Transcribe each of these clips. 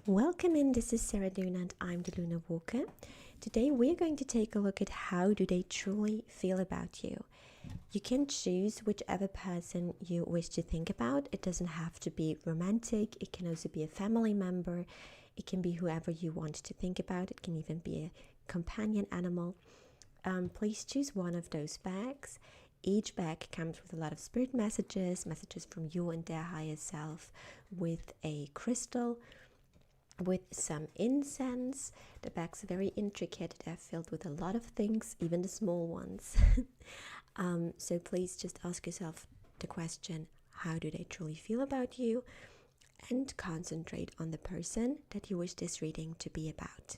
Welcome in, this is Sarah Luna and I'm the Luna Walker. Today we're going to take a look at how do they truly feel about you. You can choose whichever person you wish to think about. It doesn't have to be romantic, it can also be a family member, it can be whoever you want to think about, it can even be a companion animal. Please choose one of those bags. Each bag comes with a lot of spirit messages from you and their higher self, with a crystal, with some incense. The bags are very intricate, they're filled with a lot of things, even the small ones. So please just ask yourself the question, how do they truly feel about you? And concentrate on the person that you wish this reading to be about.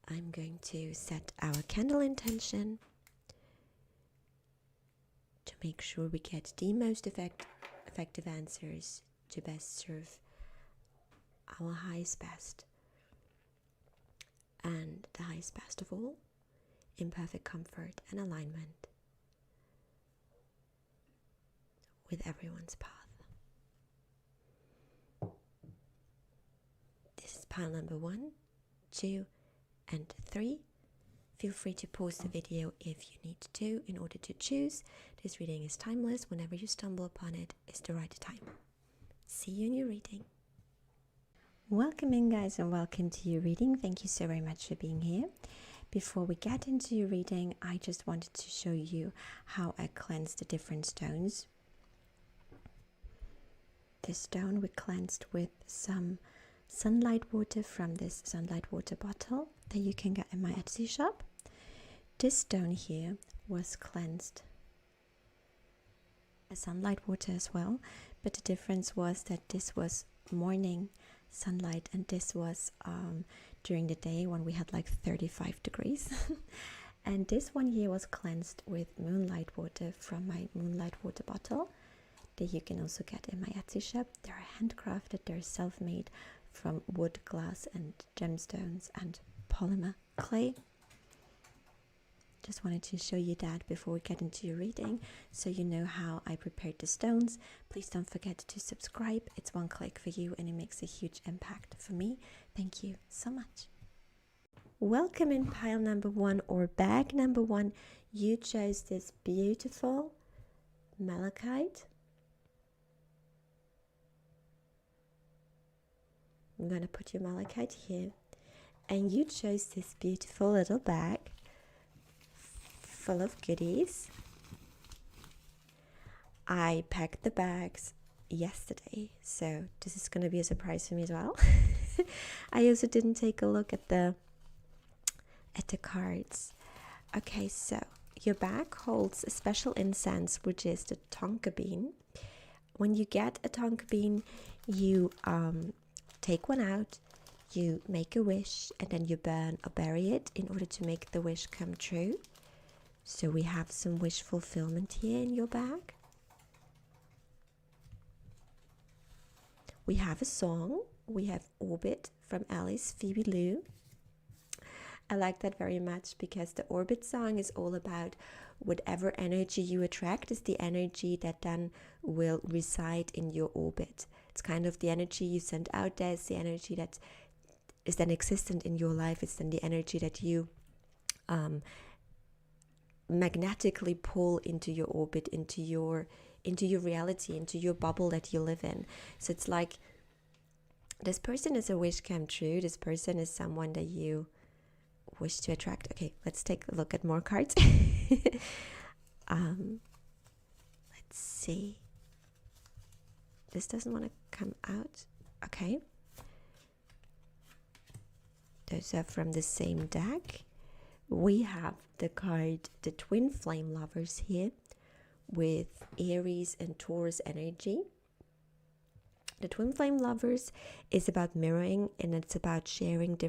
I'm going to set our candle intention to make sure we get the most effective answers to best serve our highest best, and the highest best of all, in perfect comfort and alignment with everyone's path. This is pile number 1, 2, and 3. Feel free to pause the video if you need to in order to choose. This reading is timeless. Whenever you stumble upon it, it's the right time. See you in your reading. Welcome in, guys, and welcome to your reading. Thank you so very much for being here. Before we get into your reading, I just wanted to show you how I cleanse the different stones. This stone we cleansed with some sunlight water from this sunlight water bottle that you can get in my Etsy shop. This stone here was cleansed by sunlight water as well, but the difference was that this was morning sunlight and this was during the day when we had like 35 degrees. And this one here was cleansed with moonlight water from my moonlight water bottle that you can also get in my Etsy shop. They're handcrafted, they're self-made from wood, glass and gemstones and polymer clay. Just wanted to show you that before we get into your reading, so you know how I prepared the stones. Please don't forget to subscribe. It's one click for you and it makes a huge impact for me. Thank you so much. Welcome in pile number 1 or bag number 1. You chose this beautiful malachite. I'm going to put your malachite here. And you chose this beautiful little bag full of goodies. I packed the bags yesterday, so this is going to be a surprise for me as well. I also didn't take a look at the cards. Okay, so your bag holds a special incense, which is the tonka bean. When you get a tonka bean, you take one out, you make a wish, and then you burn or bury it in order to make the wish come true. So we have some wish fulfillment here in your bag. We have a song. We have Orbit from Alice Phoebe Lou. I like that very much because the Orbit song is all about whatever energy you attract is the energy that then will reside in your orbit. It's kind of the energy you send out there, it's the energy that is then existent in your life. It's then the energy that you magnetically pull into your orbit, into your reality, into your bubble that you live in. So it's like this person is a wish come true. This person is someone that you wish to attract. Okay, let's take a look at more cards. Let's see. This doesn't want to come out. Okay. Those are from the same deck. We have the card, the Twin Flame Lovers here, with Aries and Taurus energy. The Twin Flame Lovers is about mirroring, and it's about sharing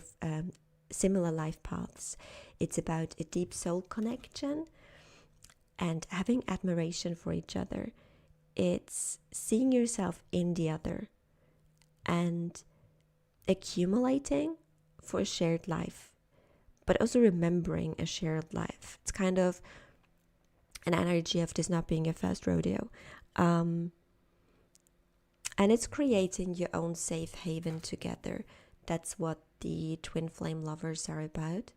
similar life paths. It's about a deep soul connection and having admiration for each other. It's seeing yourself in the other and accumulating for a shared life, but also remembering a shared life. It's kind of an energy of this not being your first rodeo. And And it's creating your own safe haven together. That's what the twin flame lovers are about.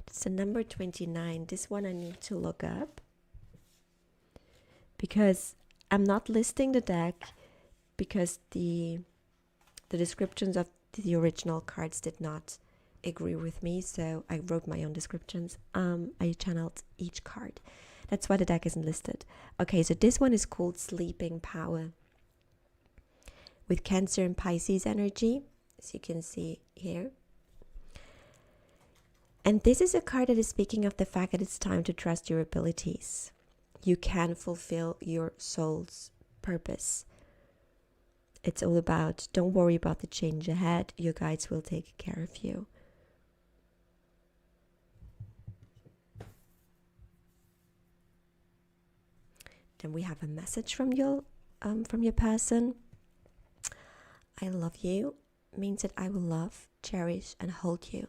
It's the number 29. This one I need to look up, because I'm not listing the deck, because the descriptions of the original cards did not agree with me, so I wrote my own descriptions. I channeled each card. That's why the deck isn't listed. Okay, so this one is called Sleeping Power, with Cancer and Pisces energy, as you can see here. And this is a card that is speaking of the fact that it's time to trust your abilities. You can fulfill your soul's purpose. It's all about, don't worry about the change ahead. Your guides will take care of you. Then we have a message from your person. I love you means that I will love, cherish, and hold you.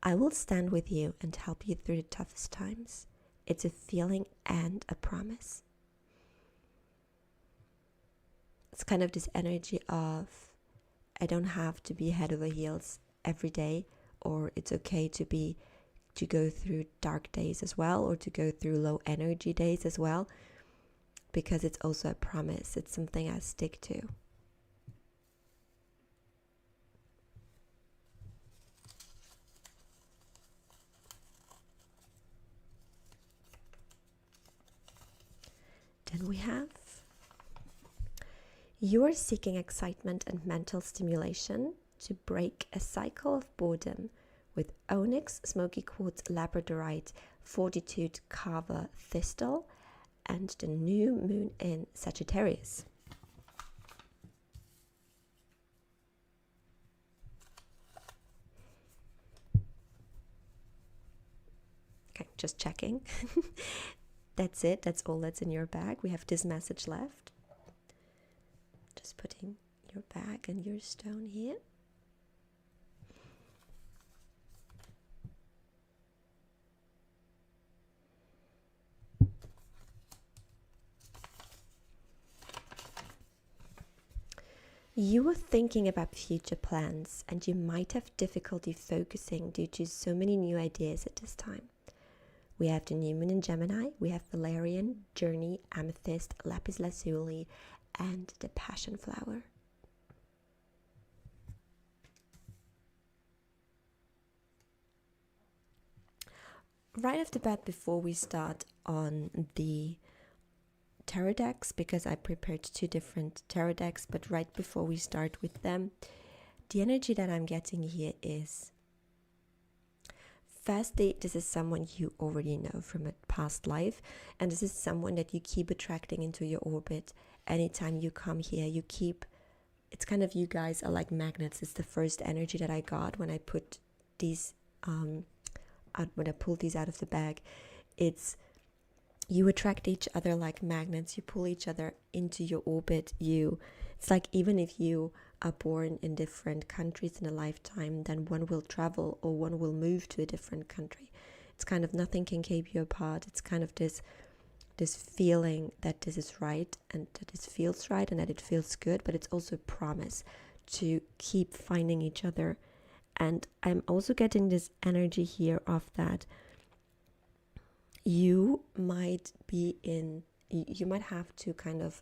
I will stand with you and help you through the toughest times. It's a feeling and a promise. It's kind of this energy of, I don't have to be head over heels every day, or it's okay to go through dark days as well, or to go through low energy days as well, because it's also a promise. It's something I stick to. Then we have, you are seeking excitement and mental stimulation to break a cycle of boredom with onyx, smoky quartz, labradorite, fortitude, carver, thistle, and the new moon in Sagittarius. Okay, just checking. That's it. That's all that's in your bag. We have this message left. Just putting your bag and your stone here. You are thinking about future plans, and you might have difficulty focusing due to so many new ideas at this time. We have the new moon in Gemini, we have Valerian, Journey, Amethyst, Lapis Lazuli, and the Passion Flower. Right off the bat, before we start on the tarot decks, because I prepared 2 different tarot decks, but right before we start with them, the energy that I'm getting here is, firstly, this is someone you already know from a past life, and this is someone that you keep attracting into your orbit. Anytime you come here, you keep, it's kind of, you guys are like magnets. It's the first energy that I got when I put these when I pulled these out of the bag. It's, you attract each other like magnets. You pull each other into your orbit. It's like, even if you are born in different countries in a lifetime, then one will travel or one will move to a different country. It's kind of, nothing can keep you apart. It's kind of this feeling that this is right, and that this feels right, and that it feels good, but it's also a promise to keep finding each other. And I'm also getting this energy here of that you might have to kind of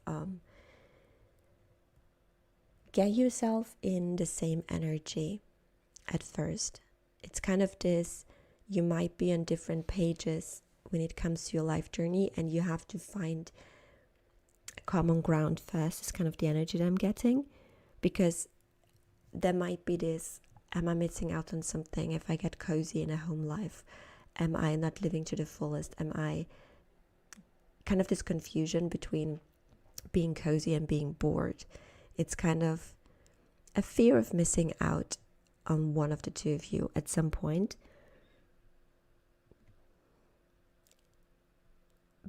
get yourself in the same energy at first. It's kind of this, you might be on different pages when it comes to your life journey, and you have to find a common ground first. It's kind of the energy that I'm getting, because there might be this, am I missing out on something if I get cozy in a home life? Am I not living to the fullest? Am I, kind of this confusion between being cozy and being bored. It's kind of a fear of missing out on one of the two of you at some point.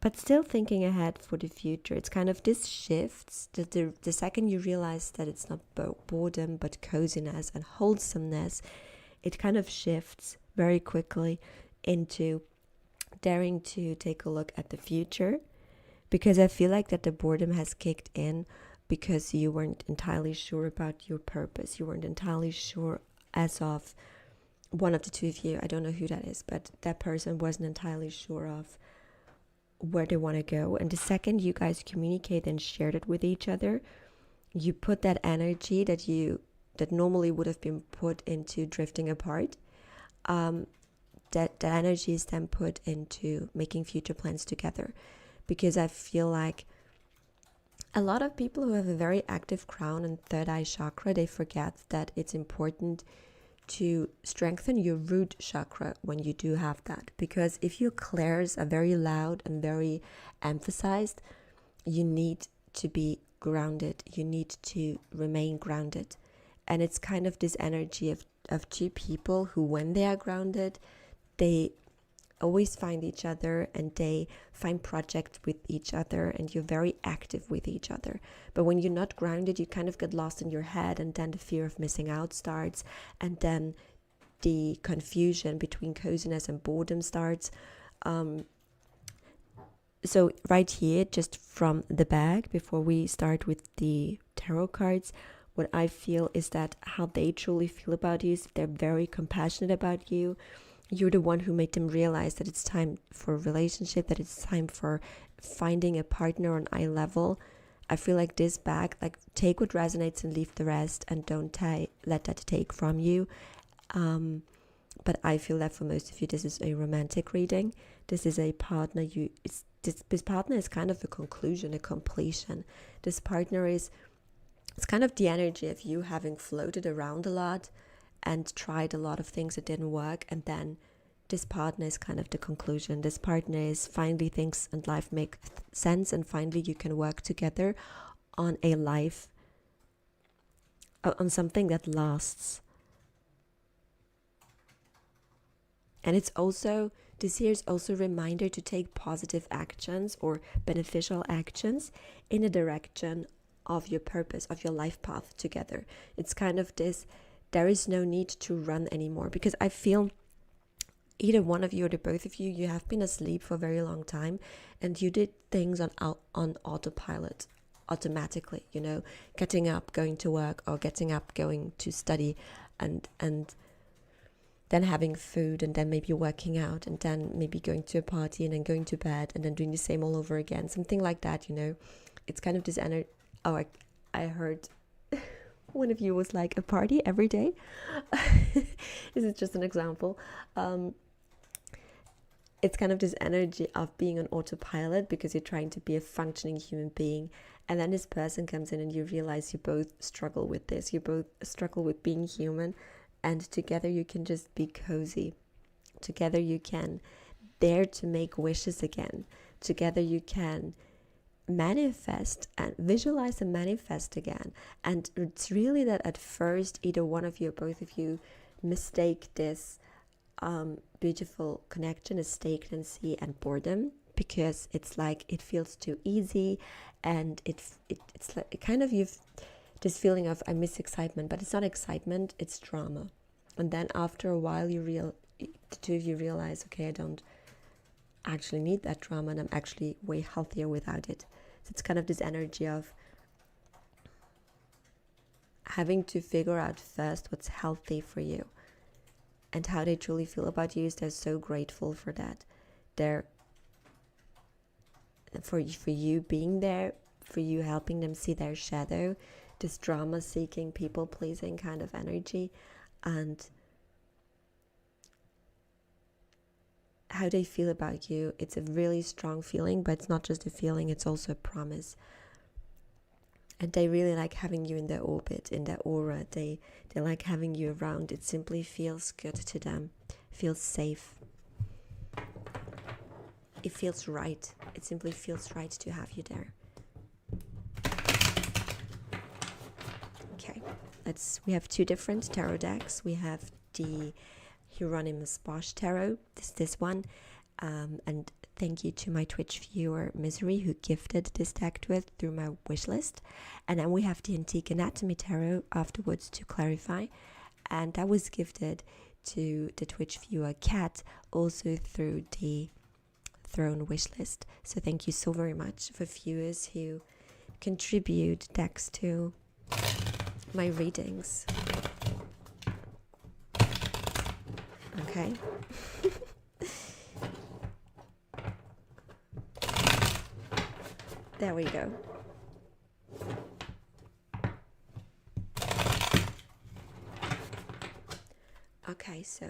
But still thinking ahead for the future. It's kind of this shifts. The second you realize that it's not boredom, but coziness and wholesomeness, it kind of shifts very quickly into daring to take a look at the future, because I feel like that the boredom has kicked in because you weren't entirely sure about your purpose. You weren't entirely sure as of one of the two of you. I don't know who that is, but that person wasn't entirely sure of where they want to go. And the second you guys communicate and shared it with each other, you put that energy that normally would have been put into drifting apart, that energy is then put into making future plans together. Because I feel like a lot of people who have a very active crown and third eye chakra, they forget that it's important to strengthen your root chakra when you do have that. Because if your clairs are very loud and very emphasized, you need to be grounded. You need to remain grounded. And it's kind of this energy of two people who, when they are grounded, they always find each other and they find projects with each other, and you're very active with each other. But when you're not grounded, you kind of get lost in your head, and then the fear of missing out starts, and then the confusion between coziness and boredom starts. So right here, just from the bag, before we start with the tarot cards, what I feel is that how they truly feel about you is they're very compassionate about you. You're the one who made them realize that it's time for a relationship, that it's time for finding a partner on eye level. I feel like this bag, like, take what resonates and leave the rest, and don't let that take from you. But I feel that for most of you, this is a romantic reading. This is a partner. This partner is kind of a conclusion, a completion. This partner it's kind of the energy of you having floated around a lot and tried a lot of things that didn't work, and then this partner is kind of the conclusion. This partner is finally things and life make sense, and finally you can work together on a life, on something that lasts. And it's also, this year is also a reminder to take positive actions or beneficial actions in a direction of your purpose, of your life path together. It's kind of this, there is no need to run anymore, because I feel either one of you or the both of you, you have been asleep for a very long time, and you did things on autopilot, automatically, getting up, going to work, or getting up, going to study, and then having food, and then maybe working out, and then maybe going to a party, and then going to bed, and then doing the same all over again, something like that. It's kind of this energy. Oh, I heard one of you was like, a party every day. This is just an example. It's kind of this energy of being on autopilot because you're trying to be a functioning human being, and then this person comes in and you realize you both struggle with this. You both struggle with being human, and together you can just be cozy. Together you can dare to make wishes again. Together you can manifest and visualize and manifest again. And it's really that at first either one of you or both of you mistake this beautiful connection as stagnancy and boredom, because it's like it feels too easy, and it's like kind of, you've this feeling of, I miss excitement, but it's not excitement, it's drama. And then after a while the two of you realize, okay, I don't actually need that drama, and I'm actually way healthier without it. So it's kind of this energy of having to figure out first what's healthy for you, and how they truly feel about you is they're so grateful for that. They're for you being there, for you helping them see their shadow, this drama seeking, people pleasing kind of energy, and how they feel about you. It's a really strong feeling, but it's not just a feeling, it's also a promise. And they really like having you in their orbit, in their aura. They like having you around. It simply feels good to them. It feels safe. It feels right. It simply feels right to have you there. Okay, we have two different tarot decks. We have the Hieronymus Bosch tarot, this one, and thank you to my Twitch viewer Misery, who gifted this deck to us through my wish list. And then we have the Antique Anatomy tarot afterwards to clarify, and that was gifted to the Twitch viewer Kat, also through thrown wish list. So thank you so very much for viewers who contribute decks to my readings. Okay. There we go. Okay, so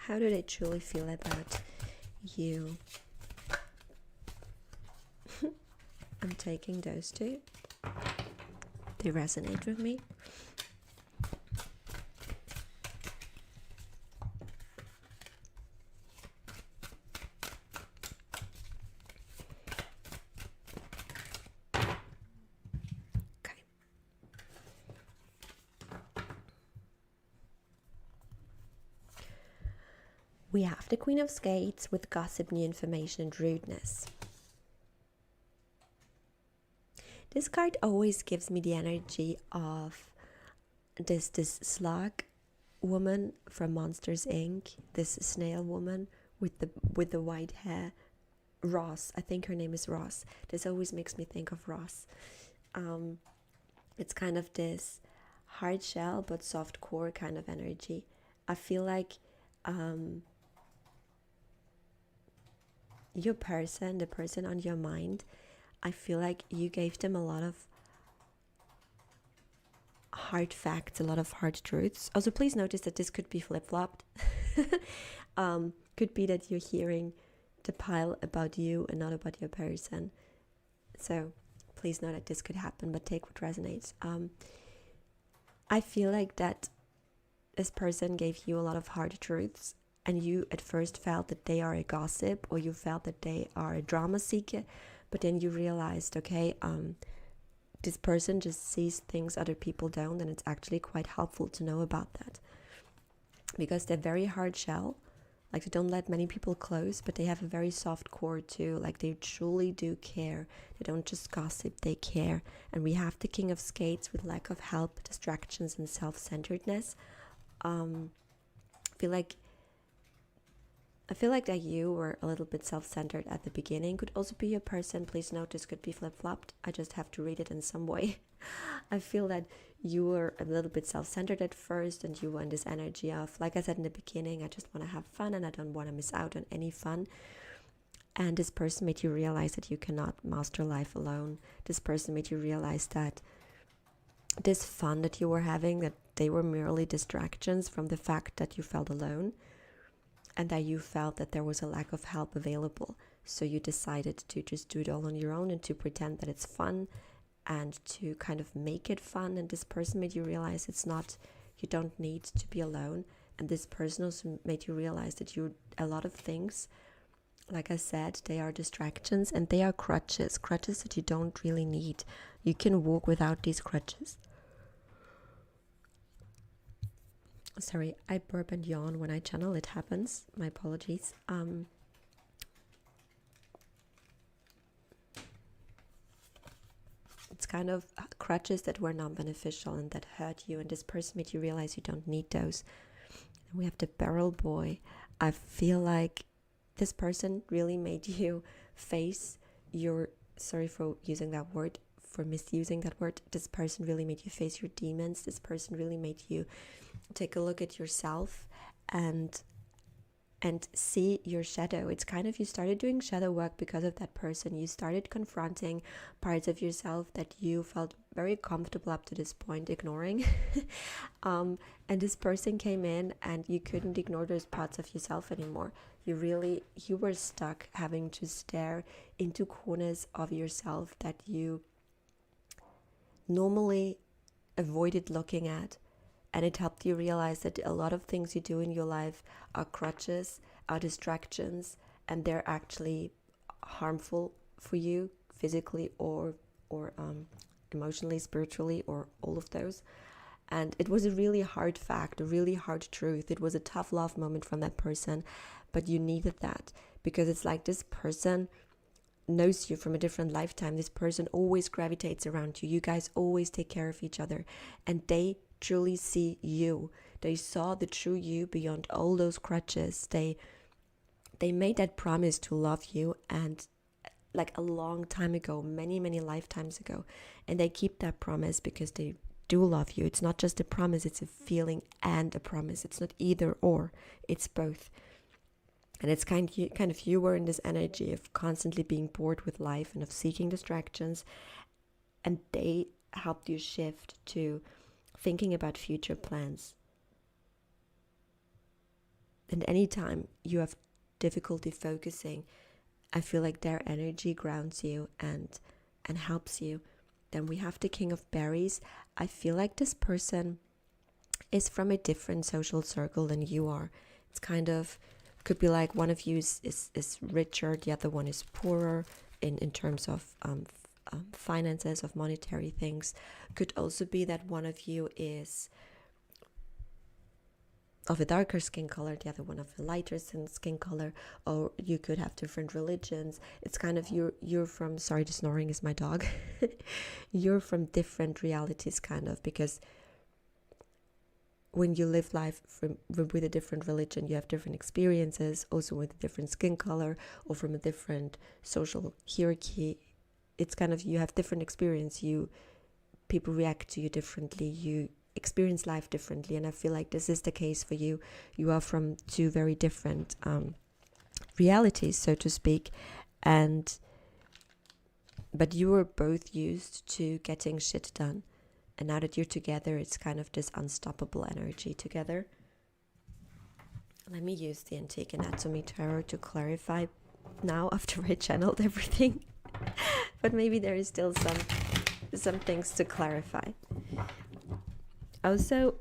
how do they truly feel about you? I'm taking those two. They resonate with me. We have the Queen of Skates with gossip, new information, and rudeness. This card always gives me the energy of this slug woman from Monsters Inc. This snail woman with the white hair. Ross, I think her name is Ross. This always makes me think of Ross. It's kind of this hard shell but soft core kind of energy. I feel like your person, the person on your mind, I feel like you gave them a lot of hard facts, a lot of hard truths. Also, please notice that this could be flip-flopped. Could be that you're hearing the pile about you and not about your person. So please know that this could happen, but take what resonates. I feel like that this person gave you a lot of hard truths, and you at first felt that they are a gossip, or you felt that they are a drama seeker, but then you realized, okay, this person just sees things other people don't, and it's actually quite helpful to know about that, because they're very hard shell, like they don't let many people close, but they have a very soft core too, like they truly do care. They don't just gossip, they care. And we have the King of Skates with lack of help, distractions, and self-centeredness. I feel like that you were a little bit self-centered at the beginning. Could also be your person. Please note this could be flip-flopped. I just have to read it in some way. I feel that you were a little bit self-centered at first, and you were in this energy of, like I said in the beginning, I just want to have fun and I don't want to miss out on any fun. And this person made you realize that you cannot master life alone. This person made you realize that this fun that you were having, that they were merely distractions from the fact that you felt alone, and that you felt that there was a lack of help available. So you decided to just do it all on your own and to pretend that it's fun and to kind of make it fun. And this person made you realize it's not, you don't need to be alone. And this person also made you realize that a lot of things, like I said, they are distractions and they are crutches that you don't really need. You can walk without these crutches. Sorry, I burp and yawn when I channel. It happens. My apologies. It's kind of crutches that were non-beneficial and that hurt you, and this person made you realize you don't need those. And we have the barrel boy. I feel like this person really made you face your, sorry for using that word, for misusing that word. This person really made you face your demons. This person really made you take a look at yourself and see your shadow. It's kind of, you started doing shadow work because of that person. You started confronting parts of yourself that you felt very comfortable up to this point ignoring. And this person came in and you couldn't ignore those parts of yourself anymore. You were stuck having to stare into corners of yourself that you normally avoided looking at. And it helped you realize that a lot of things you do in your life are crutches, are distractions, and they're actually harmful for you physically or emotionally, spiritually, or all of those. And it was a really hard fact, a really hard truth. It was a tough love moment from that person, but you needed that, because it's like this person knows you from a different lifetime. This person always gravitates around you. You guys always take care of each other, and they truly see you. They saw the true you beyond all those crutches. They they made that promise to love you, and like a long time ago, many lifetimes ago, and they keep that promise because they do love you. It's not just a promise, it's a feeling and a promise. It's not either or, it's both. And it's kind of you were in this energy of constantly being bored with life and of seeking distractions, and they helped you shift to thinking about future plans. And anytime you have difficulty focusing, I feel like their energy grounds you and helps you. Then we have the King of Berries. I feel like this person is from a different social circle than you are. It's kind of, could be like one of you is richer, the other one is poorer in terms of finances, of monetary things. Could also be that one of you is of a darker skin color, the other one of a lighter skin color, or you could have different religions. It's kind of you're from, sorry, the snoring is my dog. You're from different realities, kind of, because when you live life with a different religion, you have different experiences, also with a different skin color or from a different social hierarchy. It's kind of, you have different experience, people react to you differently, you experience life differently, and I feel like this is the case for you. You are from two very different realities, so to speak, but you were both used to getting shit done, and now that you're together, it's kind of this unstoppable energy together. Let me use the Antique Anatomy Tarot to clarify now after I channeled everything. But maybe there is still some things to clarify. Also,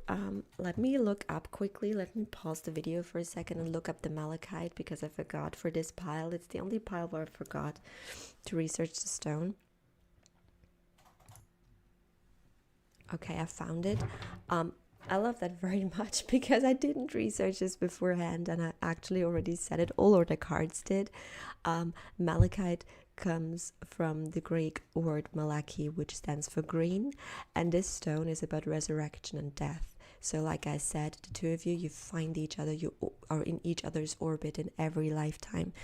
let me look up quickly. Let me pause the video for a second and look up the malachite, because I forgot for this pile. It's the only pile where I forgot to research the stone. Okay, I found it. I love that very much because I didn't research this beforehand, and I actually already said it. All of the cards did. Malachite comes from the Greek word malaki, which stands for green, and this stone is about resurrection and death. So like I said, the two of you find each other, you are in each other's orbit in every lifetime.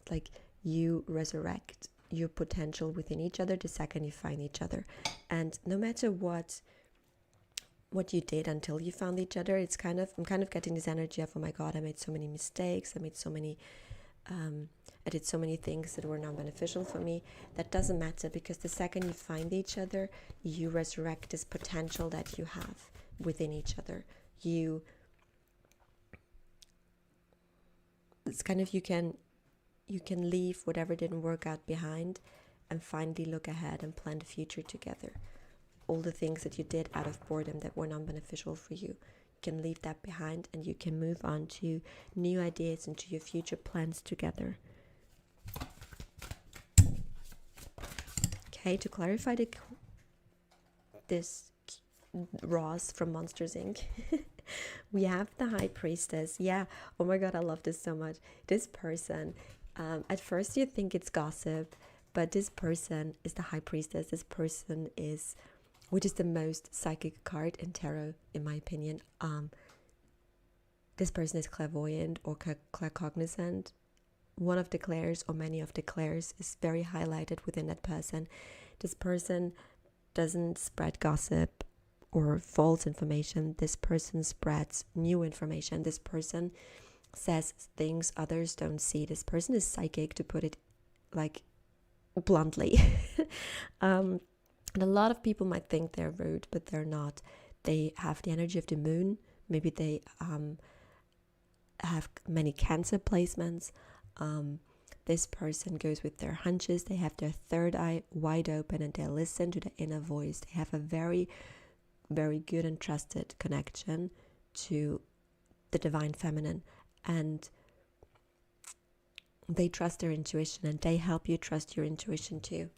Like, you resurrect your potential within each other the second you find each other, and no matter what you did until you found each other, I'm kind of getting this energy of, oh my god, I made so many mistakes, I did so many things that were not beneficial for me. That doesn't matter, because the second you find each other, you resurrect this potential that you have within each other. It's kind of, you can leave whatever didn't work out behind and finally look ahead and plan the future together. All the things that you did out of boredom that were not beneficial for you, you can leave that behind, and you can move on to new ideas and to your future plans together. Okay, to clarify this Ross from Monsters Inc. We have the High Priestess. Yeah, oh my god, I love this so much. This person, at first you think it's gossip, but this person is the High Priestess. This person is, which is the most psychic card in tarot, in my opinion. This person is clairvoyant or claircognizant. One of the clairs or many of the clairs is very highlighted within that person. This person doesn't spread gossip or false information. This person spreads new information. This person says things others don't see. This person is psychic, to put it like bluntly. And a lot of people might think they're rude, but they're not. They have the energy of the moon. Maybe they have many Cancer placements. This person goes with their hunches. They have their third eye wide open, and they listen to the inner voice. They have a very, very good and trusted connection to the divine feminine, and they trust their intuition, and they help you trust your intuition too.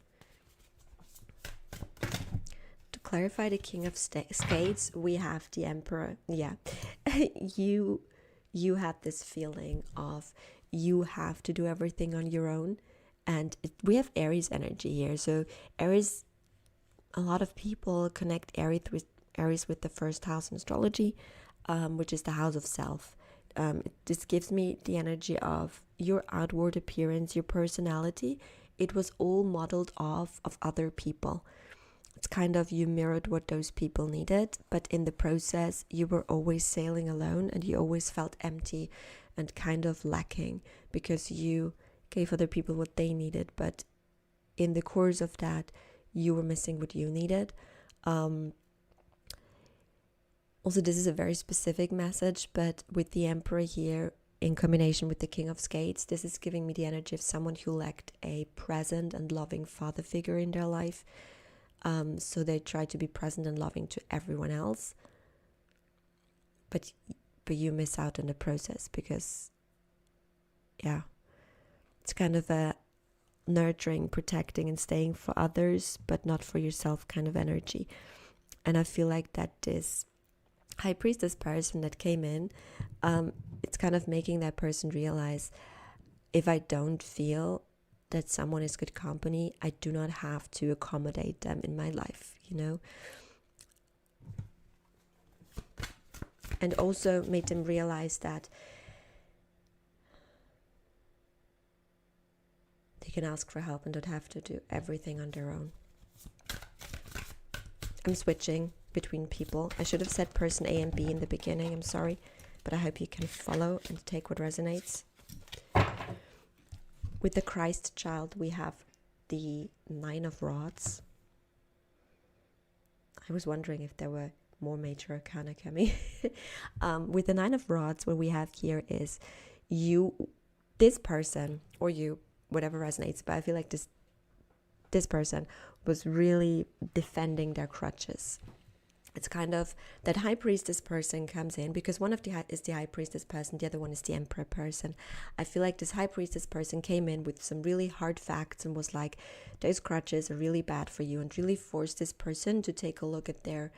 To clarify the King of Spades, we have the Emperor. Yeah, you have this feeling of you have to do everything on your own, and we have Aries energy here. So Aries, a lot of people connect Aries with the first house in astrology, which is the house of self. this gives me the energy of your outward appearance, your personality. It was all modeled off of other people. It's kind of you mirrored what those people needed, but in the process you were always sailing alone, and you always felt empty and kind of lacking because you gave other people what they needed, but in the course of that you were missing what you needed. Also, this is a very specific message, but with the Emperor here in combination with the King of Skates, this is giving me the energy of someone who lacked a present and loving father figure in their life. So they try to be present and loving to everyone else, but you miss out in the process because, yeah, it's kind of a nurturing, protecting, and staying for others, but not for yourself kind of energy. And I feel like that this High Priestess person that came in, it's kind of making that person realize, if I don't feel that someone is good company, I do not have to accommodate them in my life, you know. And also made them realize that they can ask for help and don't have to do everything on their own. I'm switching between people. I should have said person A and B in the beginning, I'm sorry, but I hope you can follow and take what resonates. With the Christ child, we have the 9 of Rods. I was wondering if there were more major arcana coming. With the 9 of Rods, what we have here is this person, or you, whatever resonates, but I feel like this person was really defending their crutches. It's kind of that High Priestess person comes in because one of is the High Priestess person, the other one is the Emperor person. I feel like this High Priestess person came in with some really hard facts and was like, those crutches are really bad for you, and really forced this person to take a look at their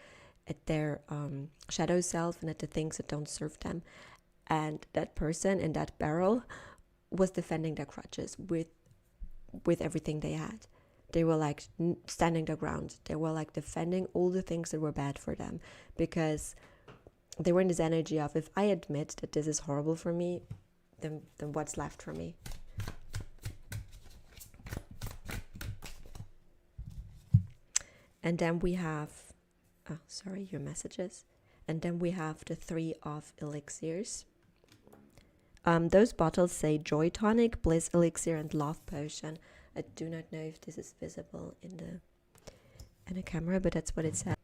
shadow self and at the things that don't serve them. And that person in that barrel was defending their crutches with everything they had. They were like standing their ground. They were like defending all the things that were bad for them, because they were in this energy of, if I admit that this is horrible for me, then what's left for me? And then we have, your messages. And then we have the 3 of elixirs. Those bottles say Joy Tonic, Bliss Elixir, and Love Potion. I do not know if this is visible in the camera, but that's what it says.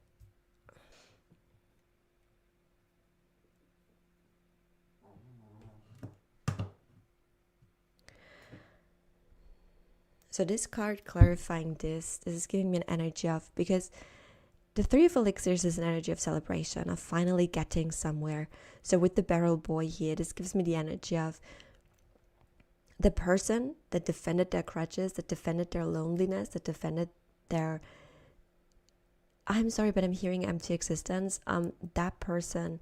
So this card clarifying this is giving me an energy of, because the 3 of elixirs is an energy of celebration, of finally getting somewhere. So with the barrel boy here, this gives me the energy of the person that defended their crutches, that defended their loneliness, that defended their, I'm sorry, but I'm hearing empty existence. That person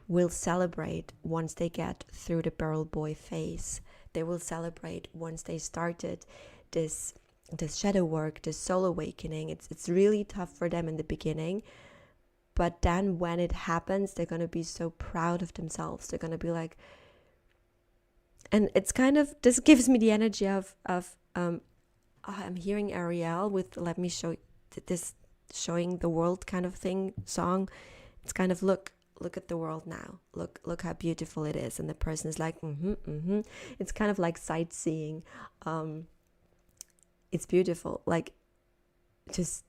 will celebrate once they get through the barrel boy phase. They will celebrate once they started this shadow work, this soul awakening. It's really tough for them in the beginning, but then when it happens, they're going to be so proud of themselves. They're going to be like, and it's kind of, this gives me the energy of I'm hearing Ariel with let me show this, showing the world kind of thing song. It's kind of look at the world now, look how beautiful it is, and the person is like It's kind of like sightseeing. It's beautiful, like just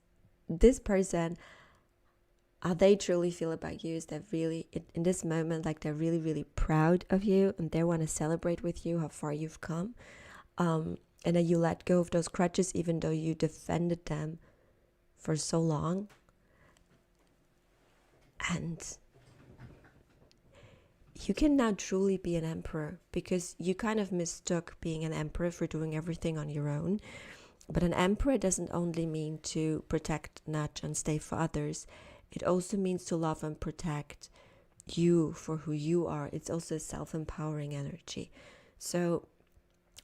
this person, how they truly feel about you is they're really, in this moment, like they're really, really proud of you, and they want to celebrate with you how far you've come. And then you let go of those crutches, even though you defended them for so long. And you can now truly be an emperor, because you kind of mistook being an emperor for doing everything on your own. But an emperor doesn't only mean to protect, nurture, and stay for others. It also means to love and protect you for who you are. It's also a self-empowering energy. So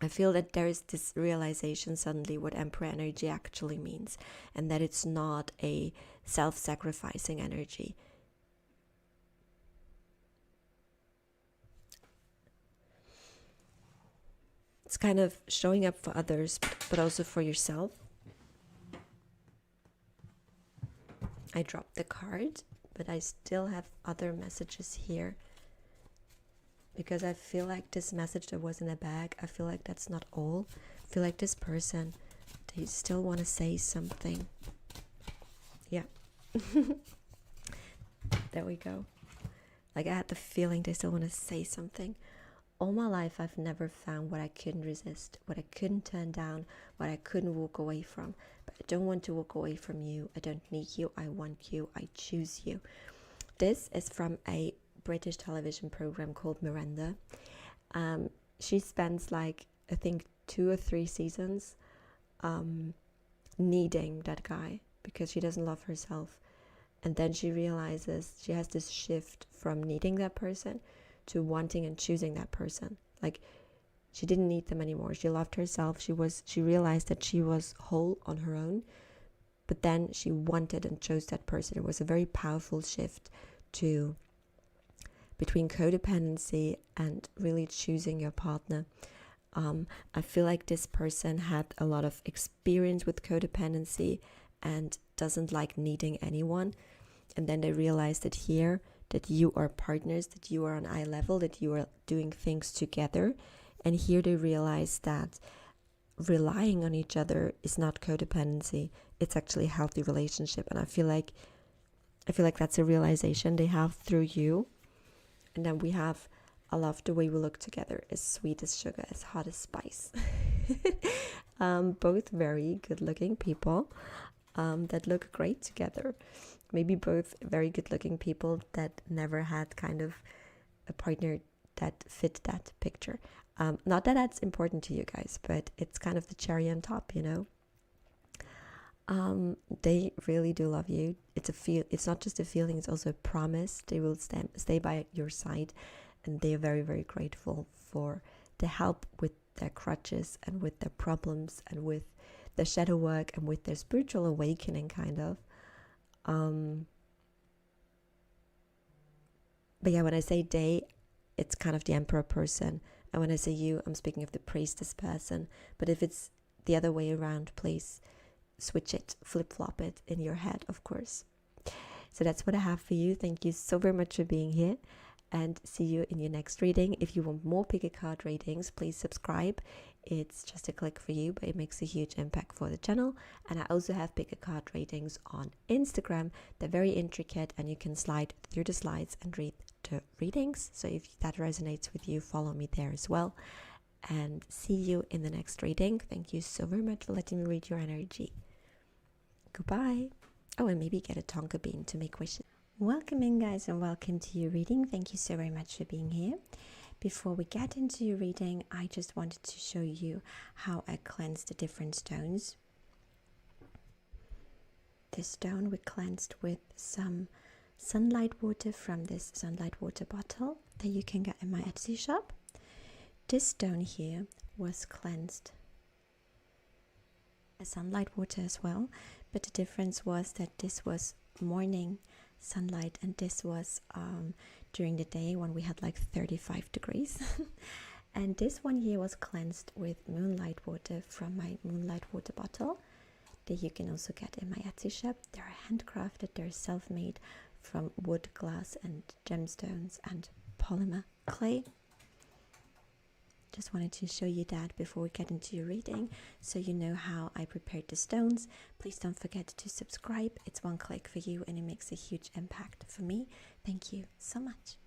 I feel that there is this realization suddenly what Emperor energy actually means, and that it's not a self-sacrificing energy. It's kind of showing up for others, but also for yourself. I dropped the card, but I still have other messages here, because I feel like this message that was in a bag, I feel like that's not all. I feel like this person, they still want to say something. Yeah. There we go. Like, I had the feeling they still want to say something. All my life, I've never found what I couldn't resist, what I couldn't turn down, what I couldn't walk away from. But I don't want to walk away from you. I don't need you. I want you. I choose you. This is from a British television program called Miranda. She spends, like, I think 2 or 3 seasons needing that guy because she doesn't love herself. And then she realizes she has this shift from needing that person to wanting and choosing that person. Like, she didn't need them anymore. She loved herself. She realized that she was whole on her own, but then she wanted and chose that person. It was a very powerful shift between codependency and really choosing your partner. I feel like this person had a lot of experience with codependency and doesn't like needing anyone. And then they realized that you are partners, that you are on eye level, that you are doing things together. And here they realize that relying on each other is not codependency. It's actually a healthy relationship. And I feel like that's a realization they have through you. And then we have, I love the way we look together, as sweet as sugar, as hot as spice. Both very good looking people that look great together. Maybe both very good looking people that never had kind of a partner that fit that picture. Not that that's important to you guys, but it's kind of the cherry on top, you know. They really do love you. It's not just a feeling, it's also a promise. They will stay by your side, and they are very, very grateful for the help with their crutches and with their problems and with their shadow work and with their spiritual awakening, kind of. But yeah, when I say they, it's kind of the emperor person, and when I say you, I'm speaking of the priestess person. But if it's the other way around, please switch it, flip-flop it in your head, of course. So that's what I have for you. Thank you so very much for being here, and see you in your next reading. If you want more pick a card readings, please subscribe. It's just a click for you, but it makes a huge impact for the channel. And I also have pick a card readings on Instagram. They're very intricate, and you can slide through the slides and read the readings. So if that resonates with you, follow me there as well. And see you in the next reading. Thank you so very much for letting me read your energy. Goodbye. Oh, and maybe get a tonka bean to make wishes. Welcome in, guys, and welcome to your reading. Thank you so very much for being here. Before we get into your reading, I just wanted to show you how I cleanse the different stones. This stone we cleansed with some sunlight water from this sunlight water bottle that you can get in my Etsy shop. This stone here was cleansed with sunlight water as well, but the difference was that this was morning sunlight and this was during the day when we had like 35 degrees. And this one here was cleansed with moonlight water from my moonlight water bottle that you can also get in my Etsy shop. They're handcrafted, they're self-made from wood, glass and gemstones and polymer clay. Just wanted to show you that before we get into your reading, so you know how I prepared the stones. Please don't forget to subscribe. It's one click for you and it makes a huge impact for me. Thank you so much.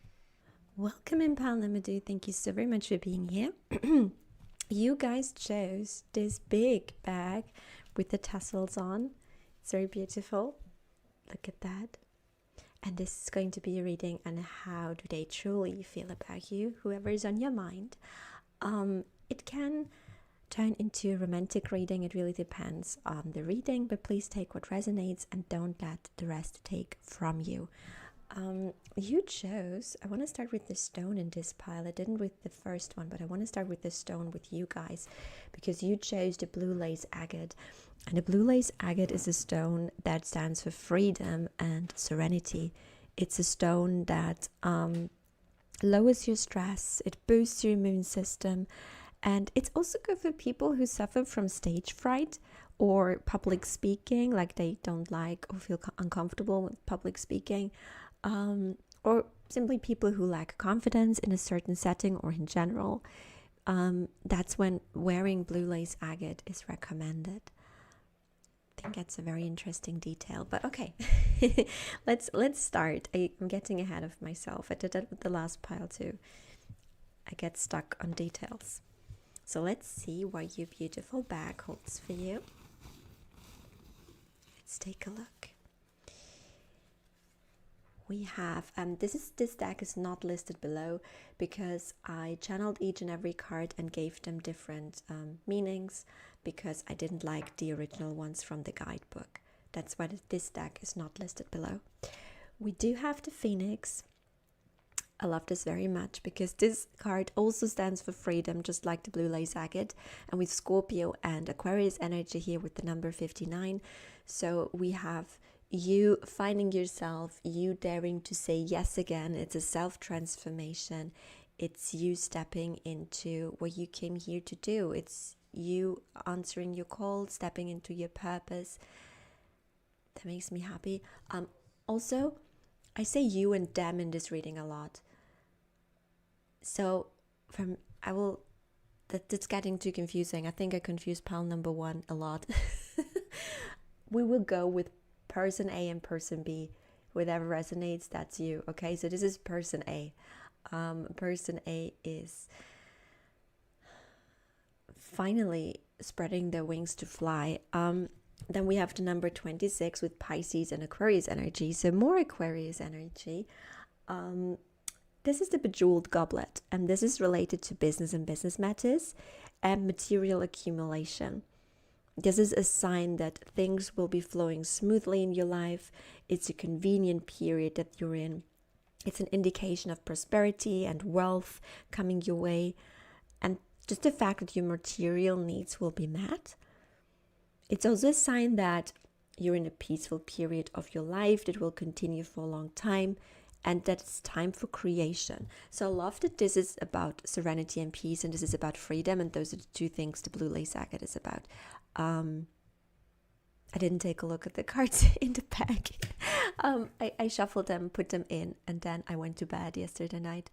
Welcome in, Pal Namadou. Thank you so very much for being here. You guys chose this big bag with the tassels on. It's very beautiful. Look at that. And this is going to be a reading on how do they truly feel about you, whoever is on your mind. It can turn into a romantic reading. It really depends on the reading, but please take what resonates and don't let the rest take from you. You chose, I want to start with the stone in this pile. I didn't with the first one, but I want to start with the stone with you guys because you chose the blue lace agate. And the blue lace agate is a stone that stands for freedom and serenity. It's a stone that lowers your stress, it boosts your immune system, And it's also good for people who suffer from stage fright or public speaking, like they don't like or feel uncomfortable with public speaking, or simply people who lack confidence in a certain setting or in general. That's when wearing blue lace agate is recommended. I think that's a very interesting detail, but okay. let's start. I'm getting ahead of myself. I did that with the last pile too. I get stuck on details. So let's see what your beautiful bag holds for you. Let's take a look. We have, this deck is not listed below because I channeled each and every card and gave them different meanings because I didn't like the original ones from the guidebook. That's why this deck is not listed below. We do have the Phoenix. I love this very much because this card also stands for freedom, just like the blue lace agate, and with Scorpio and Aquarius energy here with the number 59. So we have you finding yourself, you daring to say yes again. It's a self-transformation. It's you stepping into what you came here to do. It's you answering your call, stepping into your purpose. That makes me happy. Also, I say you and them in this reading a lot. So that's getting too confusing. I think I confused pile number 1 a lot. We will go with person A and person B. Whatever resonates, that's you. Okay, so this is person A. Person A is finally spreading their wings to fly. Then we have the number 26 with Pisces and Aquarius energy. So more Aquarius energy. This is the Bejeweled Goblet, and this is related to business and business matters and material accumulation. This is a sign that things will be flowing smoothly in your life. It's a convenient period that you're in. It's an indication of prosperity and wealth coming your way, and just the fact that your material needs will be met. It's also a sign that you're in a peaceful period of your life that will continue for a long time, and that it's time for creation. So I love that this is about serenity and peace, and this is about freedom, and those are the two things the blue lace agate is about. I didn't take a look at the cards in the pack. I shuffled them, put them in, and then I went to bed yesterday night.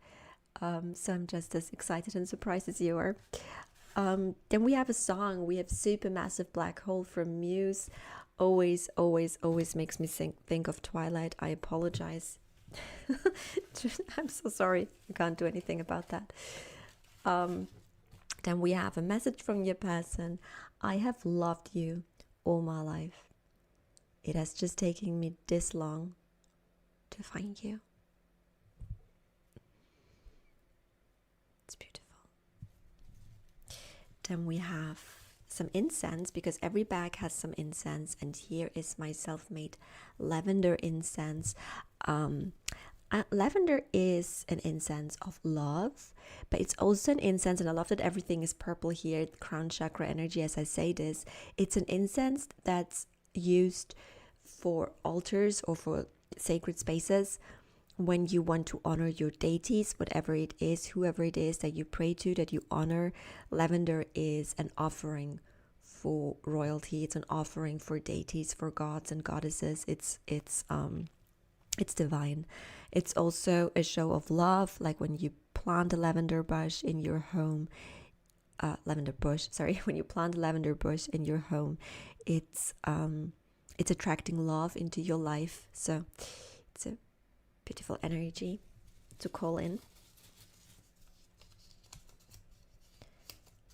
So I'm just as excited and surprised as you are. Then we have a song. We have Supermassive Black Hole from Muse. Always makes me think of Twilight. I apologize. I'm so sorry. I can't do anything about that. Then we have a message from your person. I have loved you all my life. It has just taken me this long to find you. It's beautiful. Then we have some incense, because every bag has some incense, and here is my self-made lavender incense. Lavender is an incense of love, but it's also an incense, and I love that everything is purple here, crown chakra energy as I say this. It's an incense that's used for altars or for sacred spaces when you want to honor your deities, whatever it is, whoever it is that you pray to, that you honor. Lavender is an offering for royalty. It's an offering for deities, for gods and goddesses. It's divine. It's also a show of love, like when you plant a lavender bush in your home. When you plant a lavender bush in your home, it's attracting love into your life. So it's a beautiful energy to call in.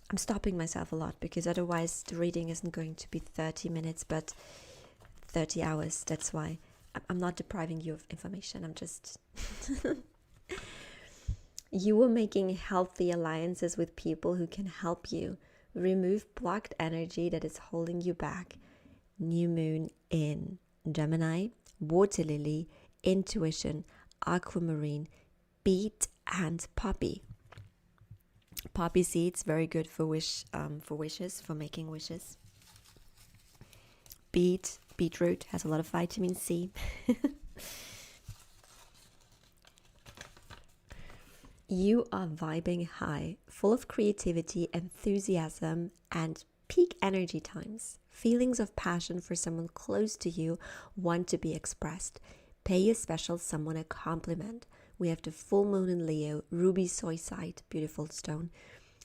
I'm stopping myself a lot because otherwise the reading isn't going to be 30 minutes but 30 hours. That's why I'm not depriving you of information. I'm just you are making healthy alliances with people who can help you remove blocked energy that is holding you back. New moon in Gemini, water lily, intuition, aquamarine, beet, and poppy. Poppy seeds, very good for wishes, for making wishes. Beetroot has a lot of vitamin C. You are vibing high, full of creativity, enthusiasm, and peak energy times. Feelings of passion for someone close to you want to be expressed. Pay a special someone a compliment. We have the full moon in Leo, ruby zoisite, beautiful stone,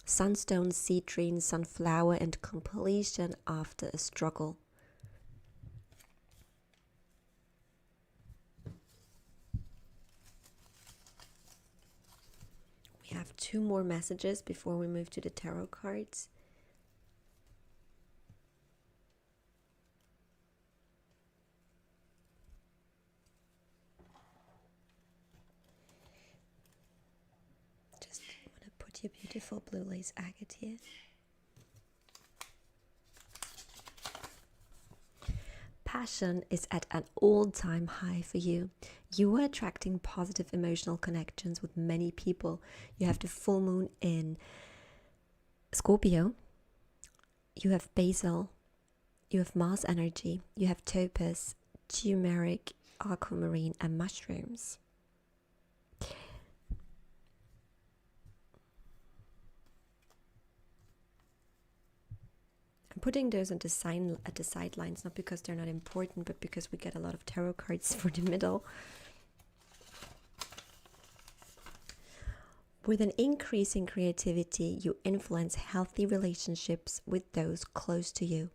sunstone, citrine, sunflower, and completion after a struggle. We have 2 more messages before we move to the tarot cards. Just want to put your beautiful blue lace agate here. Passion is at an all-time high for you. You are attracting positive emotional connections with many people. You have the full moon in Scorpio. You have basil. You have Mars energy. You have topaz, turmeric, aquamarine, and mushrooms. I'm putting those at the sidelines, not because they're not important, but because we get a lot of tarot cards for the middle. With an increase in creativity, you influence healthy relationships with those close to you.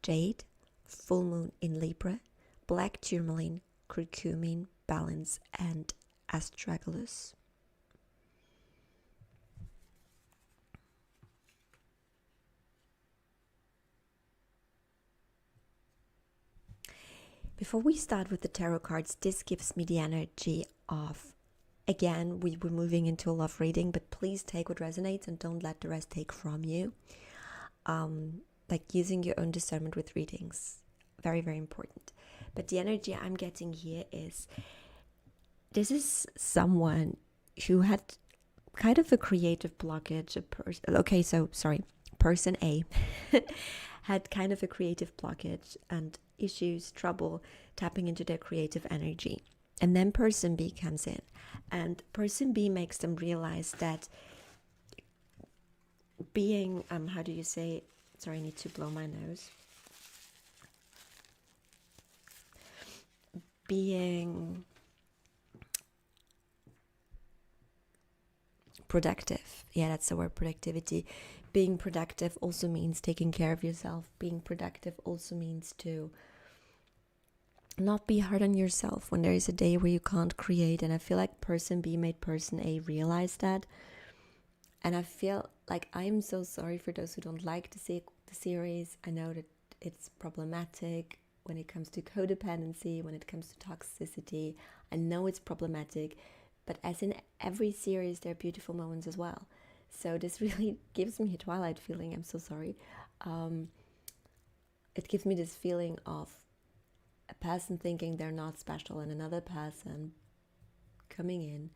Jade, full moon in Libra, black tourmaline, curcumin, balance, and astragalus. Before we start with the tarot cards, this gives me the energy of, again, we're moving into a love reading, but please take what resonates and don't let the rest take from you. Like using your own discernment with readings. Very, very important. But the energy I'm getting here is, this is someone who had kind of a creative blockage. Person A had kind of a creative blockage and issues, trouble tapping into their creative energy. And then person B comes in, and person B makes them realize that being, how do you say, sorry, I need to blow my nose. Being productive. Yeah, that's the word, productivity. Being productive also means taking care of yourself. Being productive also means to not be hard on yourself when there is a day where you can't create. And I feel like person B made person A realize that. And I feel like I'm so sorry for those who don't like the series. I know that it's problematic when it comes to codependency, when it comes to toxicity. I know it's problematic, but as in every series, there are beautiful moments as well. So this really gives me a Twilight feeling. I'm so sorry. It gives me this feeling of a person thinking they're not special and another person coming in